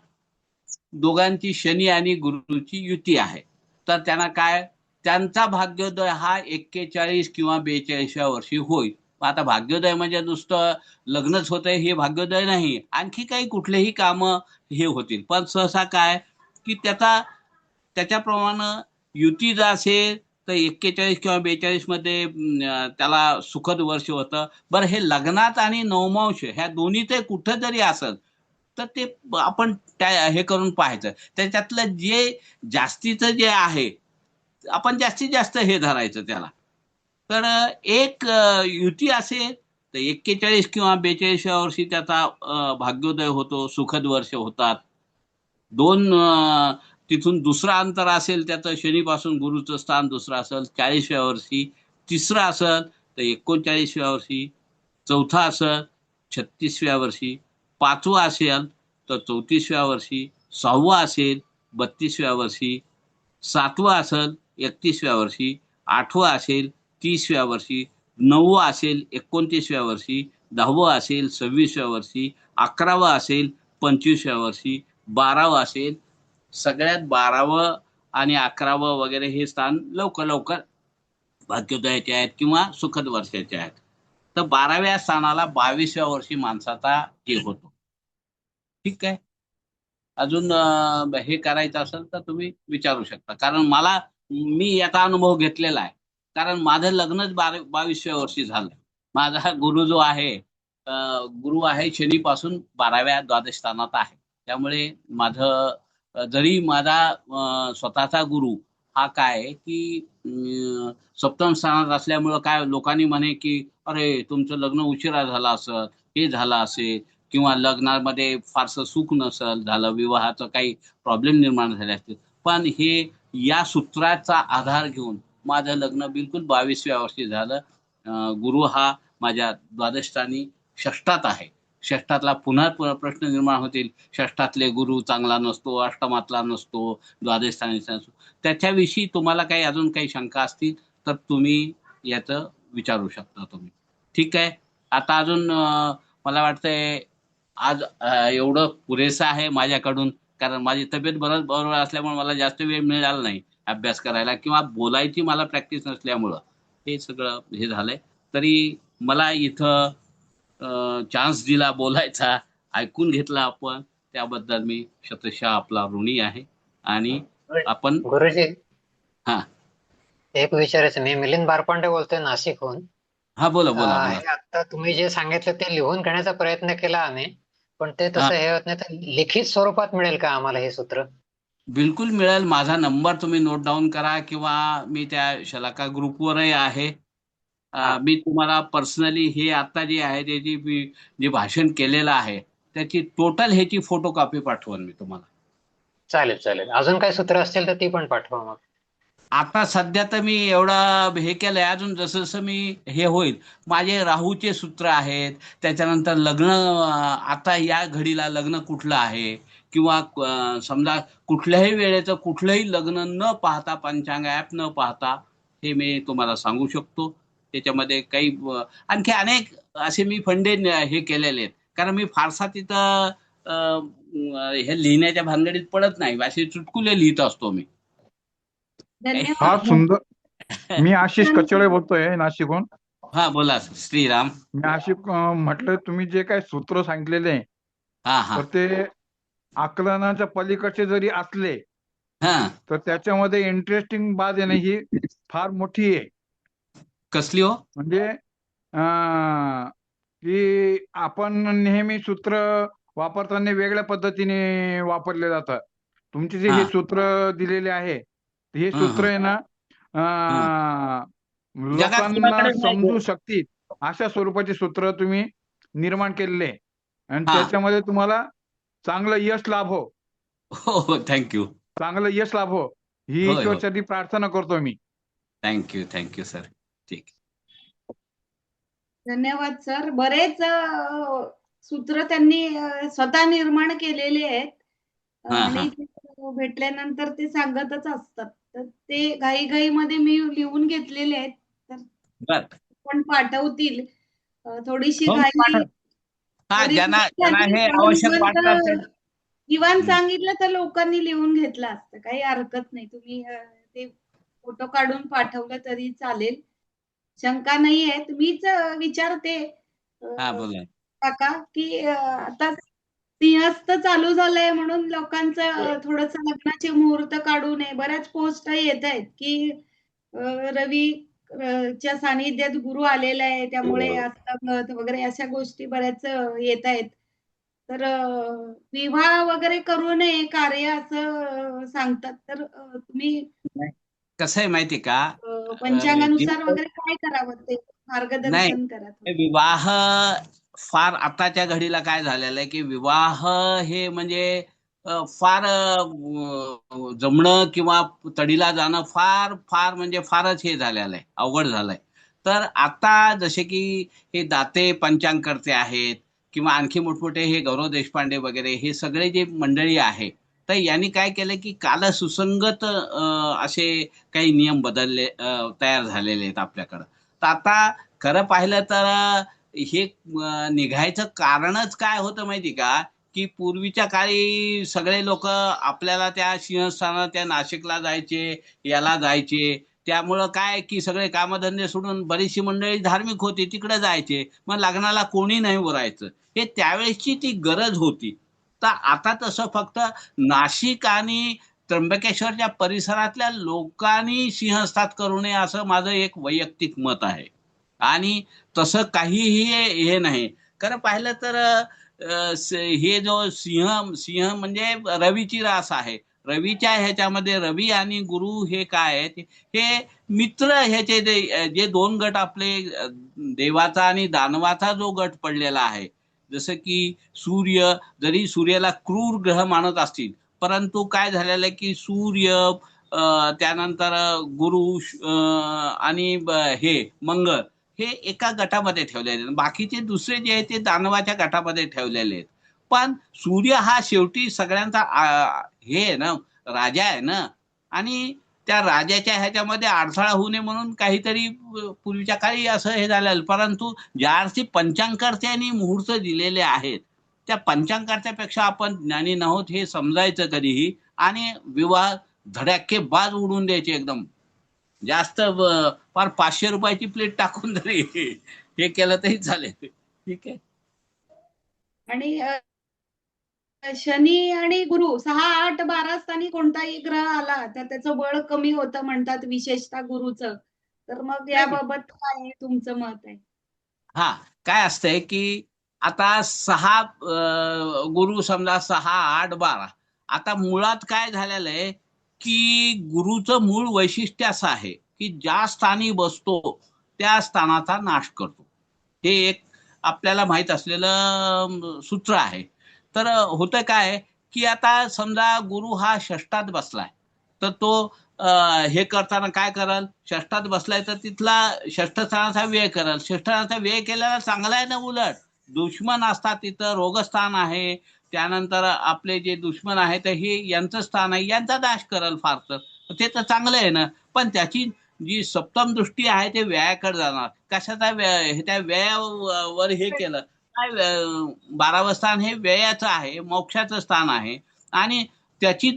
दोघांची शनी आणि गुरुची युती आहे, तर त्यांना काय, त्यांचा भाग्योदय हा 41 किंवा 42व्या वर्षी होईल. आता भाग्योदय म्हणजे नुसतं लग्नच होतंय हे भाग्योदय नाही, आणखी काही कुठलेही काम हे होतील. पण सहसा काय की त्याच्याप्रमाणे युती जर असेल तर 41 किंवा 42 मध्ये त्याला सुखद वर्ष होतं. बरं, हे लग्नात आणि नवमांश ह्या दोन्हीत कुठं जरी असेल तर ते आपण त्या हे करून पाहायचं. त्याच्यातलं जे जास्तीचं जे आहे, आपण जास्तीत जास्त हे धरायचं त्याला. तर एक युती असेल तर 41 किंवा 42व्या वर्षी त्याचा भाग्योदय होतो, सुखद वर्ष होतात. दोन तिथून दुसरा अंतर असेल त्याचं, शनीपासून गुरुचं स्थान दुसरं असेल 40व्या वर्षी, तिसरं असेल तर 39व्या वर्षी, चौथा असेल 36व्या वर्षी, पाचवा असेल तर 34व्या वर्षी, सहावा असेल 32व्या वर्षी, सातवा असेल 31व्या वर्षी, आठवा असेल 30व्या वर्षी, नववा असेल 29व्या वर्षी, दहावा असेल 26व्या वर्षी, 11वा असेल 25व्या वर्षी, 12वा असेल, सगळ्यात 12वं आणि 11वं वगैरे हे स्थान लवकर लवकर भाग्योदयाचे आहेत किंवा सुखद वर्षाचे आहेत. तर 12व्या स्थानाला 22व्या वर्षी माणसाचा हे होतो. ठीक आहे. अजून हे करायचं असेल तर तुम्ही विचारू शकता, कारण मी याचा अनुभव घेतलेला आहे. कारण माझं लग्नच 22व्या वर्षी झालं. माझा गुरु जो आहे, गुरु आहे शनीपासून 12व्या द्वादश स्थानात आहे. त्यामुळे जरी माझा स्वतःचा गुरु हा काय आहे की सप्तम स्थानात असल्यामुळं काय लोकांनी म्हणे की अरे तुमचं लग्न उशिरा झालं असं, हे झालं असेल, किंवा लग्नामध्ये फारसं सुख नसेल झालं, विवाहाचं काही प्रॉब्लेम निर्माण झाले असतील. पण हे या सूत्राचा आधार घेऊन माझं लग्न बिलकुल 22व्या वर्षी झालं. गुरु हा माझ्या द्वादशस्थानी षष्ठात आहे. षष्ठातला पुन्हा प्रश्न निर्माण होतील, षष्ठातले गुरु चांगला नसतो, अष्टमातला नसतो, द्वादशस्थानी नसतो. त्याच्याविषयी तुम्हाला काही अजून काही शंका असतील तर तुम्ही याचं विचारू शकता तुम्ही. ठीक आहे. आता अजून मला वाटतंय आज एवढं पुरेसं आहे माझ्याकडून, कारण माझी तब्येत बरोबर असल्यामुळे मला जास्त वेळ मिळाला नाही अभ्यास करायला, किंवा बोलायची मला प्रॅक्टिस नसल्यामुळं हे सगळं हे झालंय. तरी मला इथं चान्स दिला बोलायचा, ऐकून घेतला आपण, त्याबद्दल मी शतशः आपला ऋणी आहे. आणि आपण गुरुजी, हा एक विचारायचं. मी मिलिंद बारपांडे बोलतोय नाशिकहून. हा बोला बोला बोला. हे आता तुम्ही जे सांगितलं ते लिहून घेण्याचा प्रयत्न केला आम्ही, पण ते हा, तसं हे होत नाही. तर लिखित स्वरूपात मिळेल का आम्हाला हे सूत्र? बिलकुल मिळेल. माझा नंबर तुम्ही नोट डाऊन करा, किंवा मी त्या शलाका ग्रुपवरही आहे. हा, मी तुम्हाला पर्सनली हे आता जे आहे त्याची मी जे भाषण केलेलं आहे त्याची टोटल ह्याची फोटोकॉपी पाठवेन मी तुम्हाला. चालेल चालेल. अजून काही सूत्र असतील तर ती पण पाठवा मग. आता सध्या तर मी एवढं हे केलंय, अजून जसं जसं मी हे होईल, माझे राहूचे सूत्र आहेत. त्याच्यानंतर लग्न, आता या घडीला लग्न कुठलं आहे, किंवा समजा कुठल्याही वेळेचं कुठलंही लग्न न पाहता, पंचांग ऍप न पाहता हे मी तुम्हाला सांगू शकतो. त्याच्यामध्ये काही आणखी अनेक असे मी फंडे हे केलेले आहेत, कारण मी फारसा तिथं हे लिहिण्याच्या भानगडीत पडत नाही. असे चुटकुले लिहित असतो मी. हा धन्यवाद. सुंदर. मी आशिष छान. कचळे बोलतोय नाशिकहून. हा बोला श्रीराम. मी म्हटलं तुम्ही जे काही सूत्र सांगितलेले आहे हा हा तर ते आकलनाच्या पलीकडचे जरी असले हा. तर त्याच्यामध्ये इंटरेस्टिंग बाब आहे ना, ही फार मोठी आहे. कसली हो? म्हणजे की आपण नेहमी सूत्र वापरताना वेगळ्या पद्धतीने वापरले जातात. तुमचे जे हा हे सूत्र दिलेले आहे, हे हं, सूत्र हं, आहे ना हं. जगात लोकांना कोणाकडेच नाही ते. समजू शकतील अशा स्वरूपाचे सूत्र तुम्ही निर्माण केलेले आहे. आणि हा त्याच्यामध्ये तुम्हाला चांगलं यश लाभो, हो हो, थँक्यू. चांगलं यश लाभो, ही होय होय, ईश्वरचरणी प्रार्थना करतो मी. Thank you thank you sir. ठीक. धन्यवाद सर. बरेच सूत्र त्यांनी स्वतः निर्माण केलेले आहेत हा हा आणि ते भेटल्यानंतर ते सांगतच असतात. तर ते घाईघाईमध्ये मी लिहून घेतलेले आहेत. तर बर. पण पाठवतील. थोडीशी हो मी घाई पाठव. हा जरी ज्यांना ज्यांना झाली हे पण आवश्यक वाटतं ते. निवांत हं. सांगितलं तर लोकांनी लिहून घेतलं असतं. काही हरकत नाही. तुम्ही ते फोटो काढून पाठवलं तरी चालेल. शंका नाहीये. मीच विचारते हा बोला. काका, की आता सिंहस्थ चालू झालंय म्हणून लोकांचं थोडंसं लग्नाचे मुहूर्त काढू नये. बऱ्याच पोस्ट येतायत, की रवी च्या सानिध्यात गुरु आलेला आहे, त्यामुळे अस्तंगत वगैरे अशा गोष्टी बऱ्याच येतायत. तर विवाह वगैरे करू नये कार्य असं सांगतात. तर तुम्ही नाही, कसं आहे माहिती आहे का? पंचांगानुसार जे वगैरे काय करावं ते नाही, मार्गदर्शन करा हे थोडं. विवाह फार आताच्या घडीला काय झालेलं आहे की विवाह हे म्हणजे फार जमणं किंवा तडीला जाणं फार फार म्हणजे फारच हे झालेलं आहे, अवघड झालंय. तर आता जसे की हे दाते पंचांगकर्ते आहेत किंवा आणखी मोठमोठे हे गौरव देशपांडे वगैरे हे सगळे जे मंडळी आहे, तर यांनी काय केलं की कालसुसंगत असे काही नियम बदलले तयार झालेले आहेत आपल्याकडं. तर आता खरं पाहिलं तर हे निघायचं कारणच काय होतं माहिती का? की पूर्वीच्या काळी सगळे लोक आपल्याला त्या सिंहस्थानात त्या नाशिकला जायचे, याला जायचे. त्यामुळं काय की सगळे कामधंदे सोडून बरीचशी मंडळी धार्मिक होती, तिकडे जायचे. मग लग्नाला कोणी नाही उरायचं. हे त्यावेळेसची ती गरज होती. तर आता तसं फक्त नाशिक आणि त्र्यंबकेश्वरच्या परिसरातल्या लोकांनी सिंहस्थात करू नये असं माझं एक वैयक्तिक मत आहे. आणि तसं काहीही हे नाही. खरं पाहिलं तर हे जो सिंह सिंह म्हणजे रवीची रास आहे. रवीच्या ह्याच्यामध्ये रवी आणि गुरु हे काय आहे हे मित्र ह्याचे जे दोन गट आपले देवाचा आणि दानवाचा जो गट पडलेला आहे. जसं की सूर्य, जरी सूर्याला क्रूर ग्रह मानत असतील, परंतु काय झालेलं आहे की सूर्य त्यानंतर गुरु आणि हे मंगळ हे एका गटामध्ये ठेवलेले आहेत. बाकीचे दुसरे जे आहेत ते दानवाच्या गटामध्ये ठेवलेले आहेत. पण सूर्य हा शेवटी सगळ्यांचा हे आहे ना, राजा आहे ना. आणि त्या राजाच्या ह्याच्यामध्ये अडथळा होऊ नये म्हणून काहीतरी पूर्वीच्या काळी असं हे झालेलं. परंतु ज्या अर्थी पंचांगकर्त्यांनी मुहूर्त दिलेले आहेत, त्या पंचांगकर्त्यापेक्षा आपण ज्ञानी नव्हत हे समजायचं कधीही. आणि विवाह धडाकेबाज उडून द्यायचे एकदम. जास्त फार 500 रुपयाची प्लेट टाकून जरी हे केलं तरी चालेल. ठीक आहे. आणि शनी आणि गुरु 6, 8, 12 स्थानी कोणताही ग्रह आला तर त्याचं बळ कमी होतं म्हणतात, विशेषतः गुरुचं. तर मग नाही नाही. याबाबत काय आहे तुमचं मत आहे? हा, काय असतंय की आता 6 गुरु समजा 6, 8, 12. आता मुळात काय झालेलं आहे की गुरुचं मूळ वैशिष्ट्य असं आहे की ज्या स्थानी बसतो त्या स्थानाचा नाश करतो. हे एक आपल्याला माहित असलेलं सूत्र आहे. तर होतं काय की आता समजा गुरु हा षष्ठात बसलाय, तर तो हे करताना काय करल, षष्ठात बसलाय तर तिथला षष्ठ स्थानाचा व्यय करल. षष्ठ स्थानाचा व्यय केलेला चांगला आहे ना. उलट दुश्मन असतात तिथं, रोगस्थान आहे. त्यानंतर आपले जे दुश्मन आहेत हे यांचं स्थान आहे, यांचा नाश करल फार तर. ते तर चांगलं आहे ना. पण त्याची जी सप्तम दृष्टी आहे ते व्ययाकडे जाणार. कशाचा व्यय? त्या व्ययावर हे केलं काय 12वं स्थान हे व्ययाचं आहे, मोक्षाचं स्थान आहे. आणि त्याची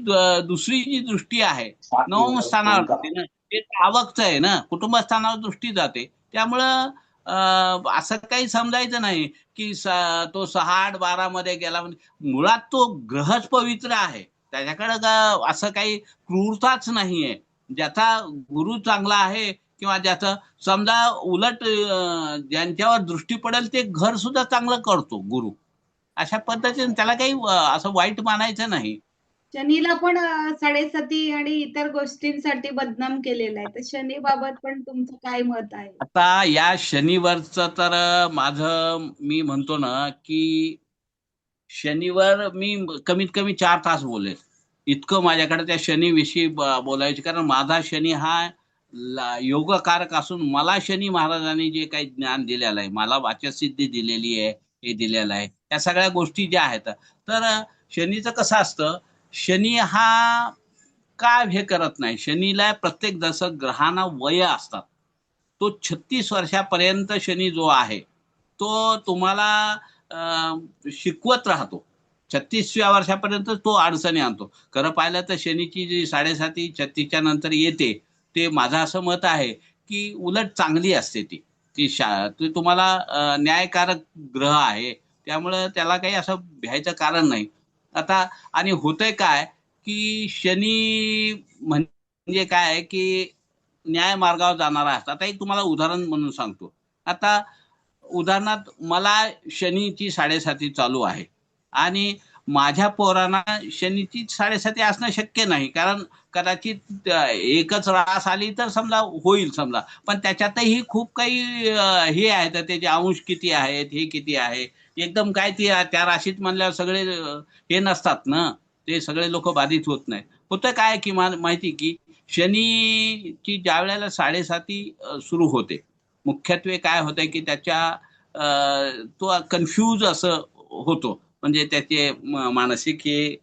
दुसरी जी दृष्टी आहे 9 स्थानावर जाते ना, ते आवकचं आहे ना, कुटुंबस्थानावर दृष्टी जाते. त्यामुळं असं काही समजायचं नाही की तो 6, 8, 12 मध्ये गेला म्हणजे मुळात तो ग्रहच पवित्र आहे. त्याच्याकडं असं काही क्रूरताच नाहीये. ज्याचा गुरु चांगला आहे किंवा ज्याचं समजा उलट ज्यांच्यावर दृष्टी पडेल ते घर सुद्धा चांगलं करतो गुरु. अशा पद्धतीने त्याला काही असं वाईट मानायचं नाही. शनीला पण साडेसाती आणि इतर गोष्टींसाठी बदनाम केलेलं आहे. तर शनीबाबत पण तुमचं काय मत आहे? आता या शनिवारचं तर मी म्हणतो ना की शनिवार मी कमीत कमी 4 तास बोलेल. इतकं माझ्याकडे त्या शनीविषयी बोलायचे, कारण माझा शनी हा योगकारक असून मला शनी महाराजांनी जे काही ज्ञान दिलेलं आहे, मला वाचसिद्धी दिलेली आहे, हे दिलेलं आहे, या सगळ्या गोष्टी ज्या आहेत. तर शनीचं कसं असतं, शनी हा का हे करत नाही, शनीला प्रत्येक जसं ग्रहांना वय असतात, तो 36 वर्षापर्यंत शनी जो आहे तो तुम्हाला शिकवत राहतो. 36व्या वर्षापर्यंत तो अडचणी आणतो. खरं पाहिलं तर शनीची जी 7.5 36च्या नंतर येते, ते माझं असं मत आहे की उलट चांगली असते ती. ती तुम्हाला न्यायकारक ग्रह आहे, त्यामुळं त्याला काही असं भ्यायचं कारण नाही. आता आणि होतंय काय की शनी म्हणजे काय आहे की न्याय मार्गावर जाणारा असतात. आता एक तुम्हाला उदाहरण म्हणून सांगतो. आता उदाहरणार्थ मला शनीची 7.5 चालू आहे आणि माझ्या पोरांना शनीची 7.5 असणं शक्य नाही, कारण कदाचित एकच रास आली तर समजा होईल समजा, पण त्याच्यातही खूप काही हे आहेत, त्याचे अंश किती आहेत, हे किती आहे, एकदम काय ते त्या राशीत म्हणल्यावर सगळे हे नसतात ना, ते सगळे लोक बाधित होत नाही. होतं काय की माहिती की शनीची ज्या वेळेला 7.5 सुरू होते, मुख्यत्वे काय होतंय की त्याच्या तो कन्फ्यूज असं होतो, म्हणजे त्याचे मानसिक हे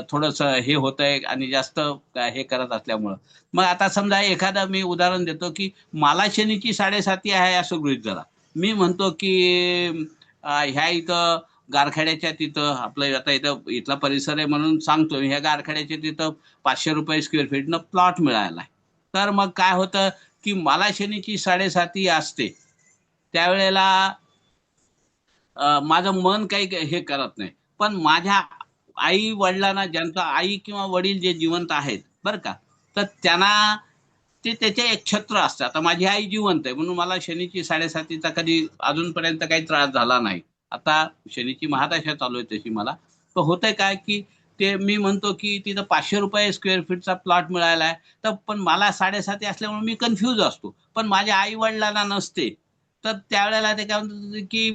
थोडस हे होतंय आणि जास्त हे करत असल्यामुळं. मग आता समजा एखादं मी उदाहरण देतो की मला शनीची 7.5 आहे असं गृहीत धरा. मी म्हणतो की ह्या इथं गारखेड्याच्या तिथं आपलं आता इथं इथला परिसर आहे म्हणून सांगतो, ह्या गारखेड्याच्या तिथं 500 रुपये स्क्वेअर फीटनं प्लॉट मिळाला आहे. तर मग काय होतं की मला शनीची 7.5 असते, त्यावेळेला माझं मन काही हे करत नाही, पण माझ्या आई वडिलांना, ज्यांचा आई किंवा वडील जे जिवंत आहेत बरं का, तर त्यांना ते त्याचे एक छत्र असतं. आता माझी आई जिवंत आहे म्हणून मला शनीची 7.5 कधी अजूनपर्यंत काही त्रास झाला नाही. आता शनीची महादशा चालू आहे तशी मला. तर होतंय काय की ते मी म्हणतो की तिथं 500 रुपये स्क्वेअर फीटचा प्लॉट मिळाला आहे, तर पण मला 7.5 असल्यामुळे मी कन्फ्यूज असतो, पण माझ्या आई वडिलांना नसते. तर त्यावेळेला ते काय म्हणतात की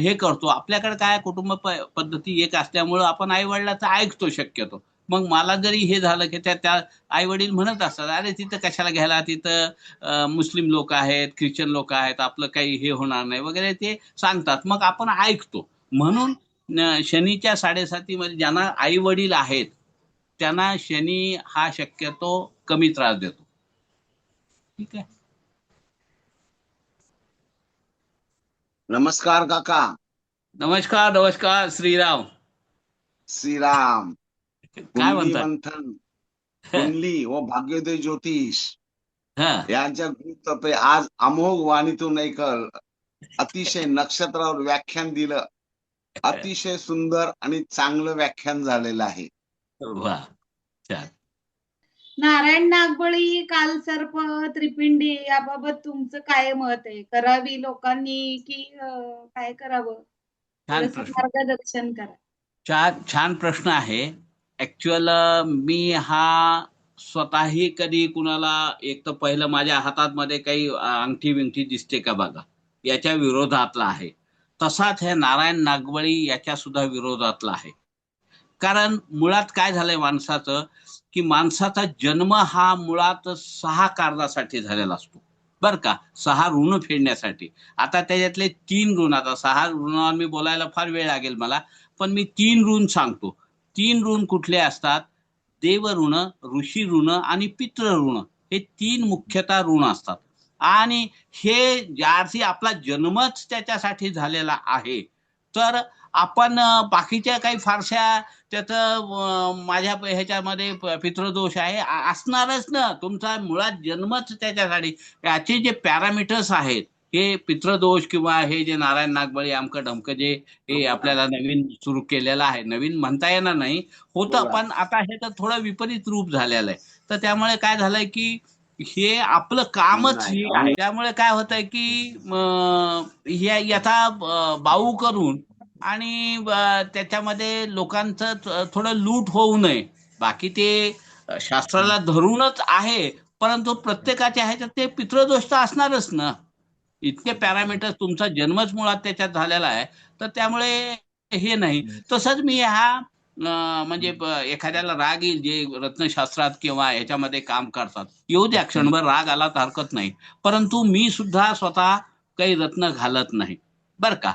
हे करतो, आपल्याकडे काय कुटुंब पद्धती एक असल्यामुळं आपण आई वडिलांचं ऐकतो शक्यतो. मग मला जरी हे झालं की त्या आई वडील म्हणत असतात, अरे तिथं कशाला घ्यायला, तिथं मुस्लिम लोक आहेत, ख्रिश्चन लोक आहेत, आपलं काही हे होणार नाही वगैरे ते सांगतात, मग आपण ऐकतो. म्हणून शनीच्या 7.5 मध्ये ज्यांना आई वडील आहेत त्यांना शनी हा शक्यतो कमी त्रास देतो. ठीक आहे. नमस्कार काका. नमस्कार नमस्कार. श्रीराम. श्रीराम. काय कुंडली म्हणतात? मंथन, कुंडली व भाग्योदय ज्योतिष हा यांच्या गुरुतर्फे आज अमोघ वाणीतून एक अतिशय नक्षत्रावर व्याख्यान दिलं. अतिशय सुंदर आणि चांगलं व्याख्यान झालेलं आहे. वा छान. नारायण नागबळी, कालसर्प, त्रिपिंडी याबाबत तुमचं काय मत आहे? करावी लोकांनी की काय करावं? छान थोडंसं प्रश्न. मार्गदर्शन करा. छान छान प्रश्न आहे. ऍक्च्युअल मी हा स्वतःही कधी कुणाला, एक तर पहिलं माझ्या हातात मध्ये काही अंगठी विंगठी दिसते का बघा, याच्या विरोधातला आहे. तसाच हे नारायण नागवळी याच्या सुद्धा विरोधातला आहे. कारण मुळात काय झालंय माणसाचं की माणसाचा जन्म हा मुळात 6 कारणासाठी झालेला असतो बर का, 6 ऋण फेडण्यासाठी. आता त्याच्यातले 3 ऋण, आता 6 ऋणावर मी बोलायला फार वेळ लागेल मला, पण मी 3 ऋण सांगतो. 3 ऋण कुठले असतात? देव ऋण, ऋषी ऋण आणि पितृ ऋण, हे 3 मुख्यतः ऋण असतात. आणि हे ज्यार्थी आपला जन्मच त्याच्यासाठी झालेला आहे, तर आपण बाकीच्या काही फारशा त्याचं माझ्या ह्याच्यामध्ये पितृदोष आहे असणारच ना. तुमचा मुळात जन्मच त्याच्यासाठी. याचे जे पॅरामीटर्स आहेत, हे पितृदोष किंवा हे जे नारायण नागबळी अमकं ढमकं जे हे आपल्याला नवीन सुरू केलेलं आहे, नवीन म्हणता येणार नाही होतं, पण आता हे तर थोडं विपरीत रूप झालेलं आहे. तर त्यामुळे काय झालंय की हे आपलं कामच हे आहे. त्यामुळे काय होतंय की याचा बाऊ करून आणि त्याच्यामध्ये लोकांचं थोडं लूट होऊ नये. बाकी ते शास्त्राला धरूनच आहे, परंतु प्रत्येकाच्या ह्याच्यात ते पितृदोष तर असणारच ना. इतके पॅरामीटर, तुमचा जन्मच मुळात त्याच्यात झालेला आहे, तर त्यामुळे हे नाही. तसंच मी म्हणजे एखाद्याला राग येईल जे रत्नशास्त्रात किंवा ह्याच्यामध्ये काम करतात, येऊ द्या, क्षणभर राग आला तर हरकत नाही. परंतु मी सुद्धा स्वतः काही रत्न घालत नाही बर का.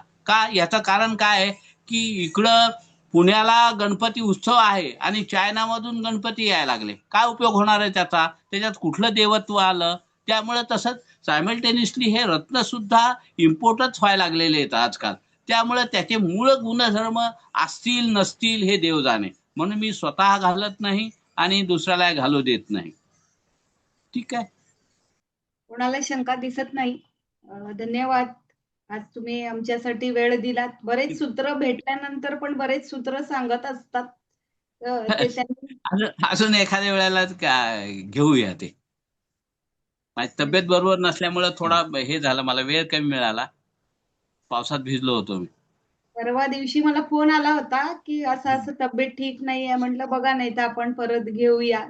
याचं कारण काय आहे की इकडं पुण्याला गणपती उत्सव आहे आणि चायनामधून गणपती यायला लागले, काय उपयोग होणार आहे त्याचा? त्याच्यात कुठलं देवत्व आलं? त्यामुळे तसंच सायमल्टेनियसली हे रत्न सुद्धा इम्पोर्टच व्हायला लागलेले आहेत आजकाल. त्यामुळे त्याचे मूळ गुणधर्म असतील नसतील हे देव जाणे. म्हणून मी स्वतः घालत नाही आणि दुसऱ्याला घालू देत नाही. ठीक आहे. कोणाला शंका दिसत नाही. धन्यवाद. आज तुम्ही आमच्यासाठी वेळ दिलात. बरेच सूत्र भेटल्यानंतर पण बरेच सूत्र सांगत असतात. ते त्यांनी अजून एखाद्या वेळेला घेऊया ते. माझी तब्येत बरोबर नसल्यामुळे थोडा हे झालं, मला वेळ कमी मिळाला, पावसात भिजलो होतो मी. परवा दिवशी मला फोन आला होता की असं असं तब्येत ठीक नाहीये. म्हटलं बघा, नाही तर आपण परत घेऊया.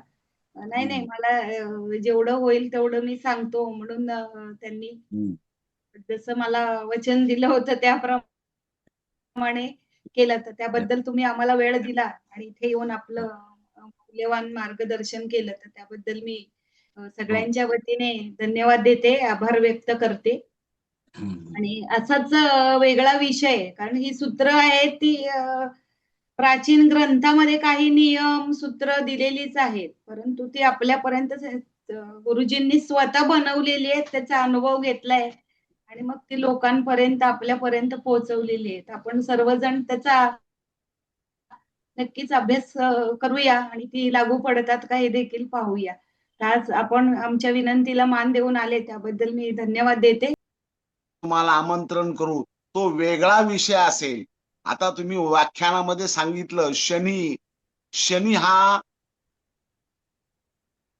नाही, मला जेवढं होईल तेवढं मी सांगतो म्हणून त्यांनी जसं मला वचन दिलं होतं त्याप्रमाणे केलं. तर त्याबद्दल तुम्ही आम्हाला वेळ दिला आणि इथे येऊन आपलं मूल्यवान मार्गदर्शन केलं, तर त्याबद्दल मी सगळ्यांच्या वतीने धन्यवाद देते, आभार व्यक्त करते. आणि असाच वेगळा विषय, कारण ही सूत्र आहेत ती प्राचीन ग्रंथामध्ये काही नियम सूत्र दिलेलीच आहेत, परंतु ती आपल्यापर्यंत गुरुजींनी स्वतः बनवलेली आहेत, त्याचा अनुभव घेतलाय आणि मग ती लोकांपर्यंत आपल्यापर्यंत पोहोचवलेली आहेत. आपण सर्वजण त्याचा नक्कीच अभ्यास करूया आणि ती लागू पडतात का हे देखील पाहूया. आज आपण आमच्या विनंतीला मान देऊन आले, त्याबद्दल मी धन्यवाद देते. तुम्हाला आमंत्रण करू, तो वेगळा विषय असेल. आता तुम्ही व्याख्यानामध्ये सांगितलं शनी हा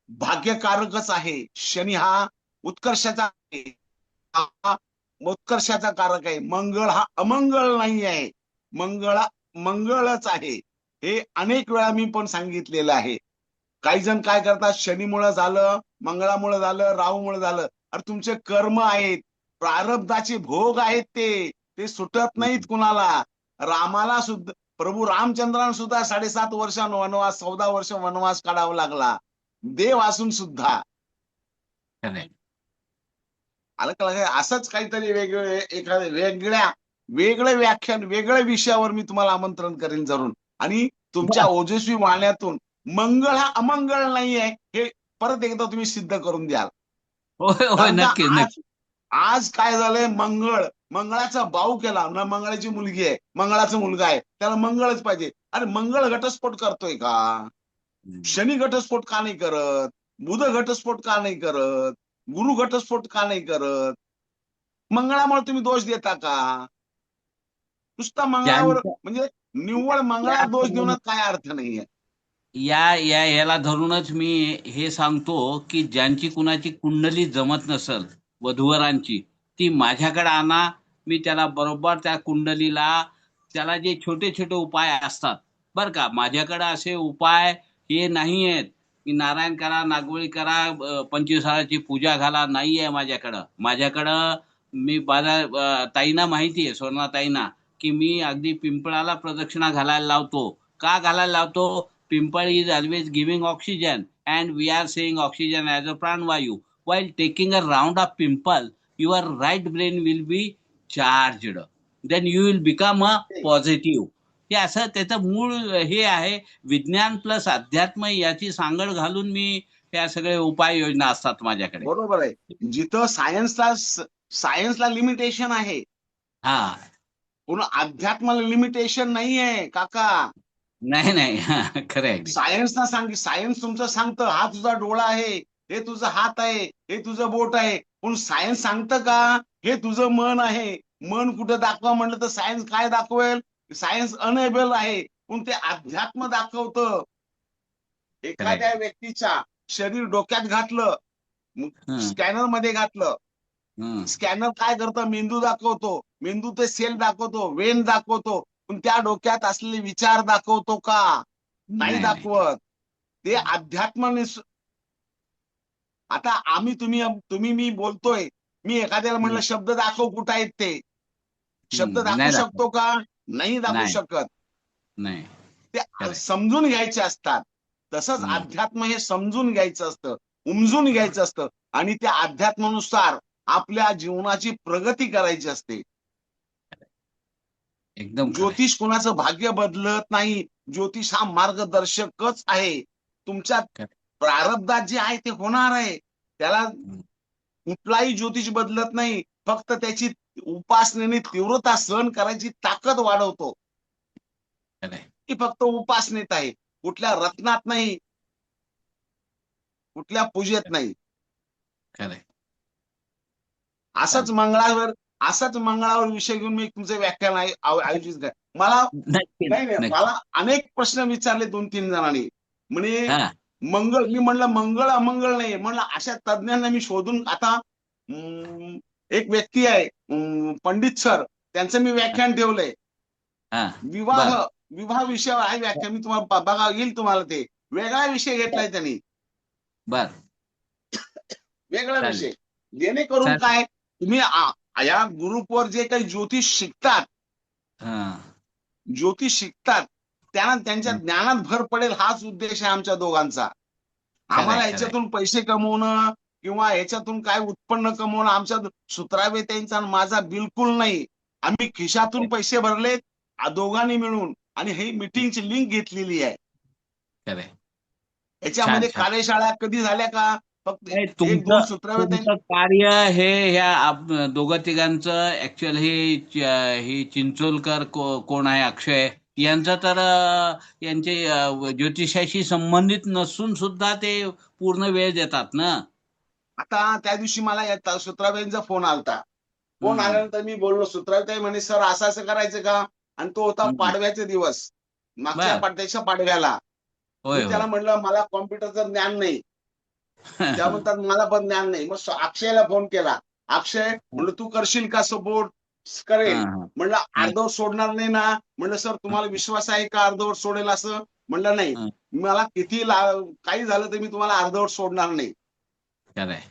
भाग्यकारकच आहे. शनी हा उत्कर्षाचा आहे, हा उत्कर्षाचा कारक आहे. मंगळ हा अमंगळ नाही आहे, मंगळच आहे. हे अनेक वेळा मी पण सांगितलेलं आहे. काही जण काय करतात, शनीमुळे झालं, मंगळामुळे झालं, राहूमुळे झालं. अरे तुमचे कर्म आहेत, प्रारब्धाचे भोग आहेत, ते सुटत नाहीत कुणाला. रामाला सुद्धा, प्रभू रामचंद्रांना सुद्धा 7.5 वर्ष वनवास, 14 वर्ष वनवास काढावा लागला, देव असून सुद्धा. आलं का? असंच काहीतरी वेगळं व्याख्यान, वेगळ्या विषयावर मी तुम्हाला आमंत्रण करेन जरूर. आणि तुमच्या ओजस्वी वाण्यातून मंगळ हा अमंगळ नाहीये हे परत एकदा तुम्ही सिद्ध करून द्याल. नक्की. आज काय झालंय, मंगळाचा भाऊ केला ना, मंगळाची मुलगी आहे, मंगळाचा मुलगा आहे, त्याला मंगळच पाहिजे. अरे मंगळ घटस्फोट करतोय का? शनी घटस्फोट का नाही करत? बुध घटस्फोट का नाही करत? गुरु घटस्फोट का नाही करत? मंगळामुळे तुम्ही दोष देता का? नुसता मंगळावर म्हणजे निव्वळ मंगळावर दोष देण्यात काय अर्थ नाहीये. याला धरूनच मी हे सांगतो की ज्यांची कुणाची कुंडली जमत नसल, वधूवरांची, ती माझ्याकडे आणा. मी त्याला बरोबर त्या कुंडलीला, त्याला जे छोटे छोटे उपाय असतात बर का, माझ्याकडे असे उपाय हे नाही आहेत की नारायण करा, नागवळी करा, 25 पूजा घाला, नाही आहे माझ्याकडं. मी ताईंना माहिती आहे, स्वर्णा ताईंना, की मी अगदी पिंपळाला प्रदक्षिणा घालायला लावतो. का घालायला लावतो? Pimple is always giving oxygen and we are saying oxygen as a pranvayu. While taking a round of pimple, your right brain will be charged. Then you will become a positive. हे असं त्याचं मूळ हे आहे. विज्ञान plus अध्यात्म याची सांगड घालून मी त्या सगळे उपाययोजना असतात माझ्याकडे. बरोबर आहे. जिथं सायन्सला लिमिटेशन आहे, हा, पण अध्यात्माला लिमिटेशन नाहीये काका. नाही खरं आहे. सायन्स तुमचं सांगतं, हा तुझा डोळा आहे, हे तुझं हात आहे, हे तुझं बोट आहे. पण सायन्स सांगतं का हे तुझं मन आहे? मन कुठं दाखवा म्हटलं तर सायन्स काय दाखवेल? सायन्स अनेबल आहे. पण ते अध्यात्म दाखवतं. एखाद्या व्यक्तीच्या शरीर डोक्यात घातलं, स्कॅनर मध्ये घातलं, स्कॅनर काय करतं, मेंदू दाखवतो, मेंदू ते सेल दाखवतो, वेन दाखवतो, पण त्या डोक्यात असलेले विचार दाखवतो का? नाही नाही. दाखवत. ते अध्यात्माने आता तुम्ही मी बोलतोय, मी एखाद्याला म्हणलं शब्द दाखव कुठं आहेत ते, शब्द दाखवू नाही दाखवत. शकतो का? नाही दाखवू नाही. शकत. नाही. ते खरंय. समजून घ्यायचे असतात. तसंच अध्यात्म हे समजून घ्यायचं असतं, उमजून घ्यायचं असतं आणि त्या अध्यात्मानुसार आपल्या जीवनाची प्रगती करायची असते. एकदम खरंय. ज्योतिष कोणाचं भाग्य बदलत नाही. ज्योतिष हा मार्गदर्शकच आहे. तुमच्या खरंय. प्रारब्धात जे आहे ते होणार आहे. त्याला कुठलाही ज्योतिष बदलत नाही. फक्त त्याची उपासनेने तीव्रता सहन करायची ताकद वाढवतो. खरंय. ती फक्त उपासनेत आहे. कुठल्या रत्नात नाही, कुठल्या पूजेत नाही. खरंय. असंच मंगळावर विषय घेऊन मी तुमचे व्याख्यान आयोजित कर. मला नक्की नाही नक्की. मला अनेक प्रश्न विचारले 2-3 जणांनी. म्हणे हा. मंगळ, मी म्हणलं मंगळ अमंगळ नाही. म्हणलं अशा तज्ञांना मी शोधून आता एक व्यक्ती आहे पंडित सर, त्यांचं मी व्याख्यान ठेवलंय. हा. विवाह बर. विवाह विषयावर आहे व्याख्यान. मी तुम्हाला बघा येईल तुम्हाला ते. वेगळा विषय घेतलाय त्यांनी, बर. वेगळा चालेल. विषय. जेणेकरून चालेल. काय, तुम्ही या ग्रुपवर जे काही ज्योतिष शिकतात, त्यांना त्यांच्या ज्ञानात भर पडेल हाच उद्देश आहे आमच्या दोघांचा. आम्हाला खरंय. ह्याच्यातून पैसे कमवणं किंवा ह्याच्यातून काय उत्पन्न कमवणं आमच्या सूत्रावेत्यांचा आणि माझा बिलकुल नाही. आम्ही खिशातून पैसे भरलेत दोघांनी मिळून आणि ही मीटिंगची लिंक घेतलेली आहे. खरंय. याच्यामध्ये छान. कार्यशाळा कधी झाल्या का? फक्त नाही, 1-2 सूत्रावेत्यांनी. तुमचं कार्य हे ह्या दोघं तिघांचं ऍक्च्युअल ही चिंचोलकर कोण आहे, अक्षय यांचं तर यांचे ज्योतिषाशी संबंधित नसून सुद्धा ते पूर्ण वेळ देतात ना. आता त्या दिवशी मला सूत्राबाईंचा फोन आलता. फोन आल्यानंतर मी बोललो, सूत्राबाई म्हणे सर असं करायचं का? आणि तो होता पाडव्याचे दिवस, मागच्या त्याच्या पाडव्याला. होय मी त्याला होय. म्हणलं मला कॉम्प्युटरचं ज्ञान नाही. त्या म्हणतात मला पण ज्ञान नाही. मग अक्षयला फोन केला. अक्षय म्हणलं तू करशील का सपोर्ट? करेल. म्हणलं अर्धवट सोडणार नाही ना? म्हणलं सर तुम्हाला विश्वास आहे का अर्धवट सोडेल असं? म्हणलं नाही. मला किती काही झालं तर मी तुम्हाला अर्धवट सोडणार नाही. खरंय.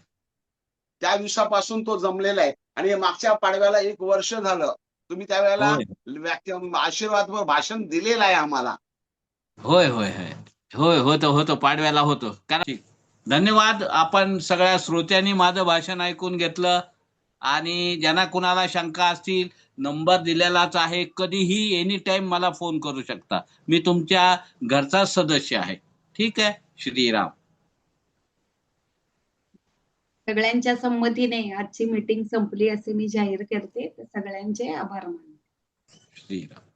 त्या दिवसापासून तो जमलेला आहे आणि मागच्या पाडव्याला 1 वर्ष झालं. तुम्ही त्यावेळेला आशीर्वादवर भाषण दिलेलं आहे आम्हाला. होय होय होय होय. होतं पाडव्याला होतं. कारण धन्यवाद. आपण सगळ्या श्रोत्यांनी माझं भाषण ऐकून घेतलं आणि ज्यांना कुणाला शंका असतील, नंबर दिलेलाच आहे. कधीही एनी टाइम मला फोन करू शकता. मी तुमच्या घरचा सदस्य आहे. ठीक आहे. श्रीराम. सगळ्यांच्या संमतीने आजची मीटिंग संपली असे मी जाहीर करते. सगळ्यांचे आभार मानते. श्रीराम.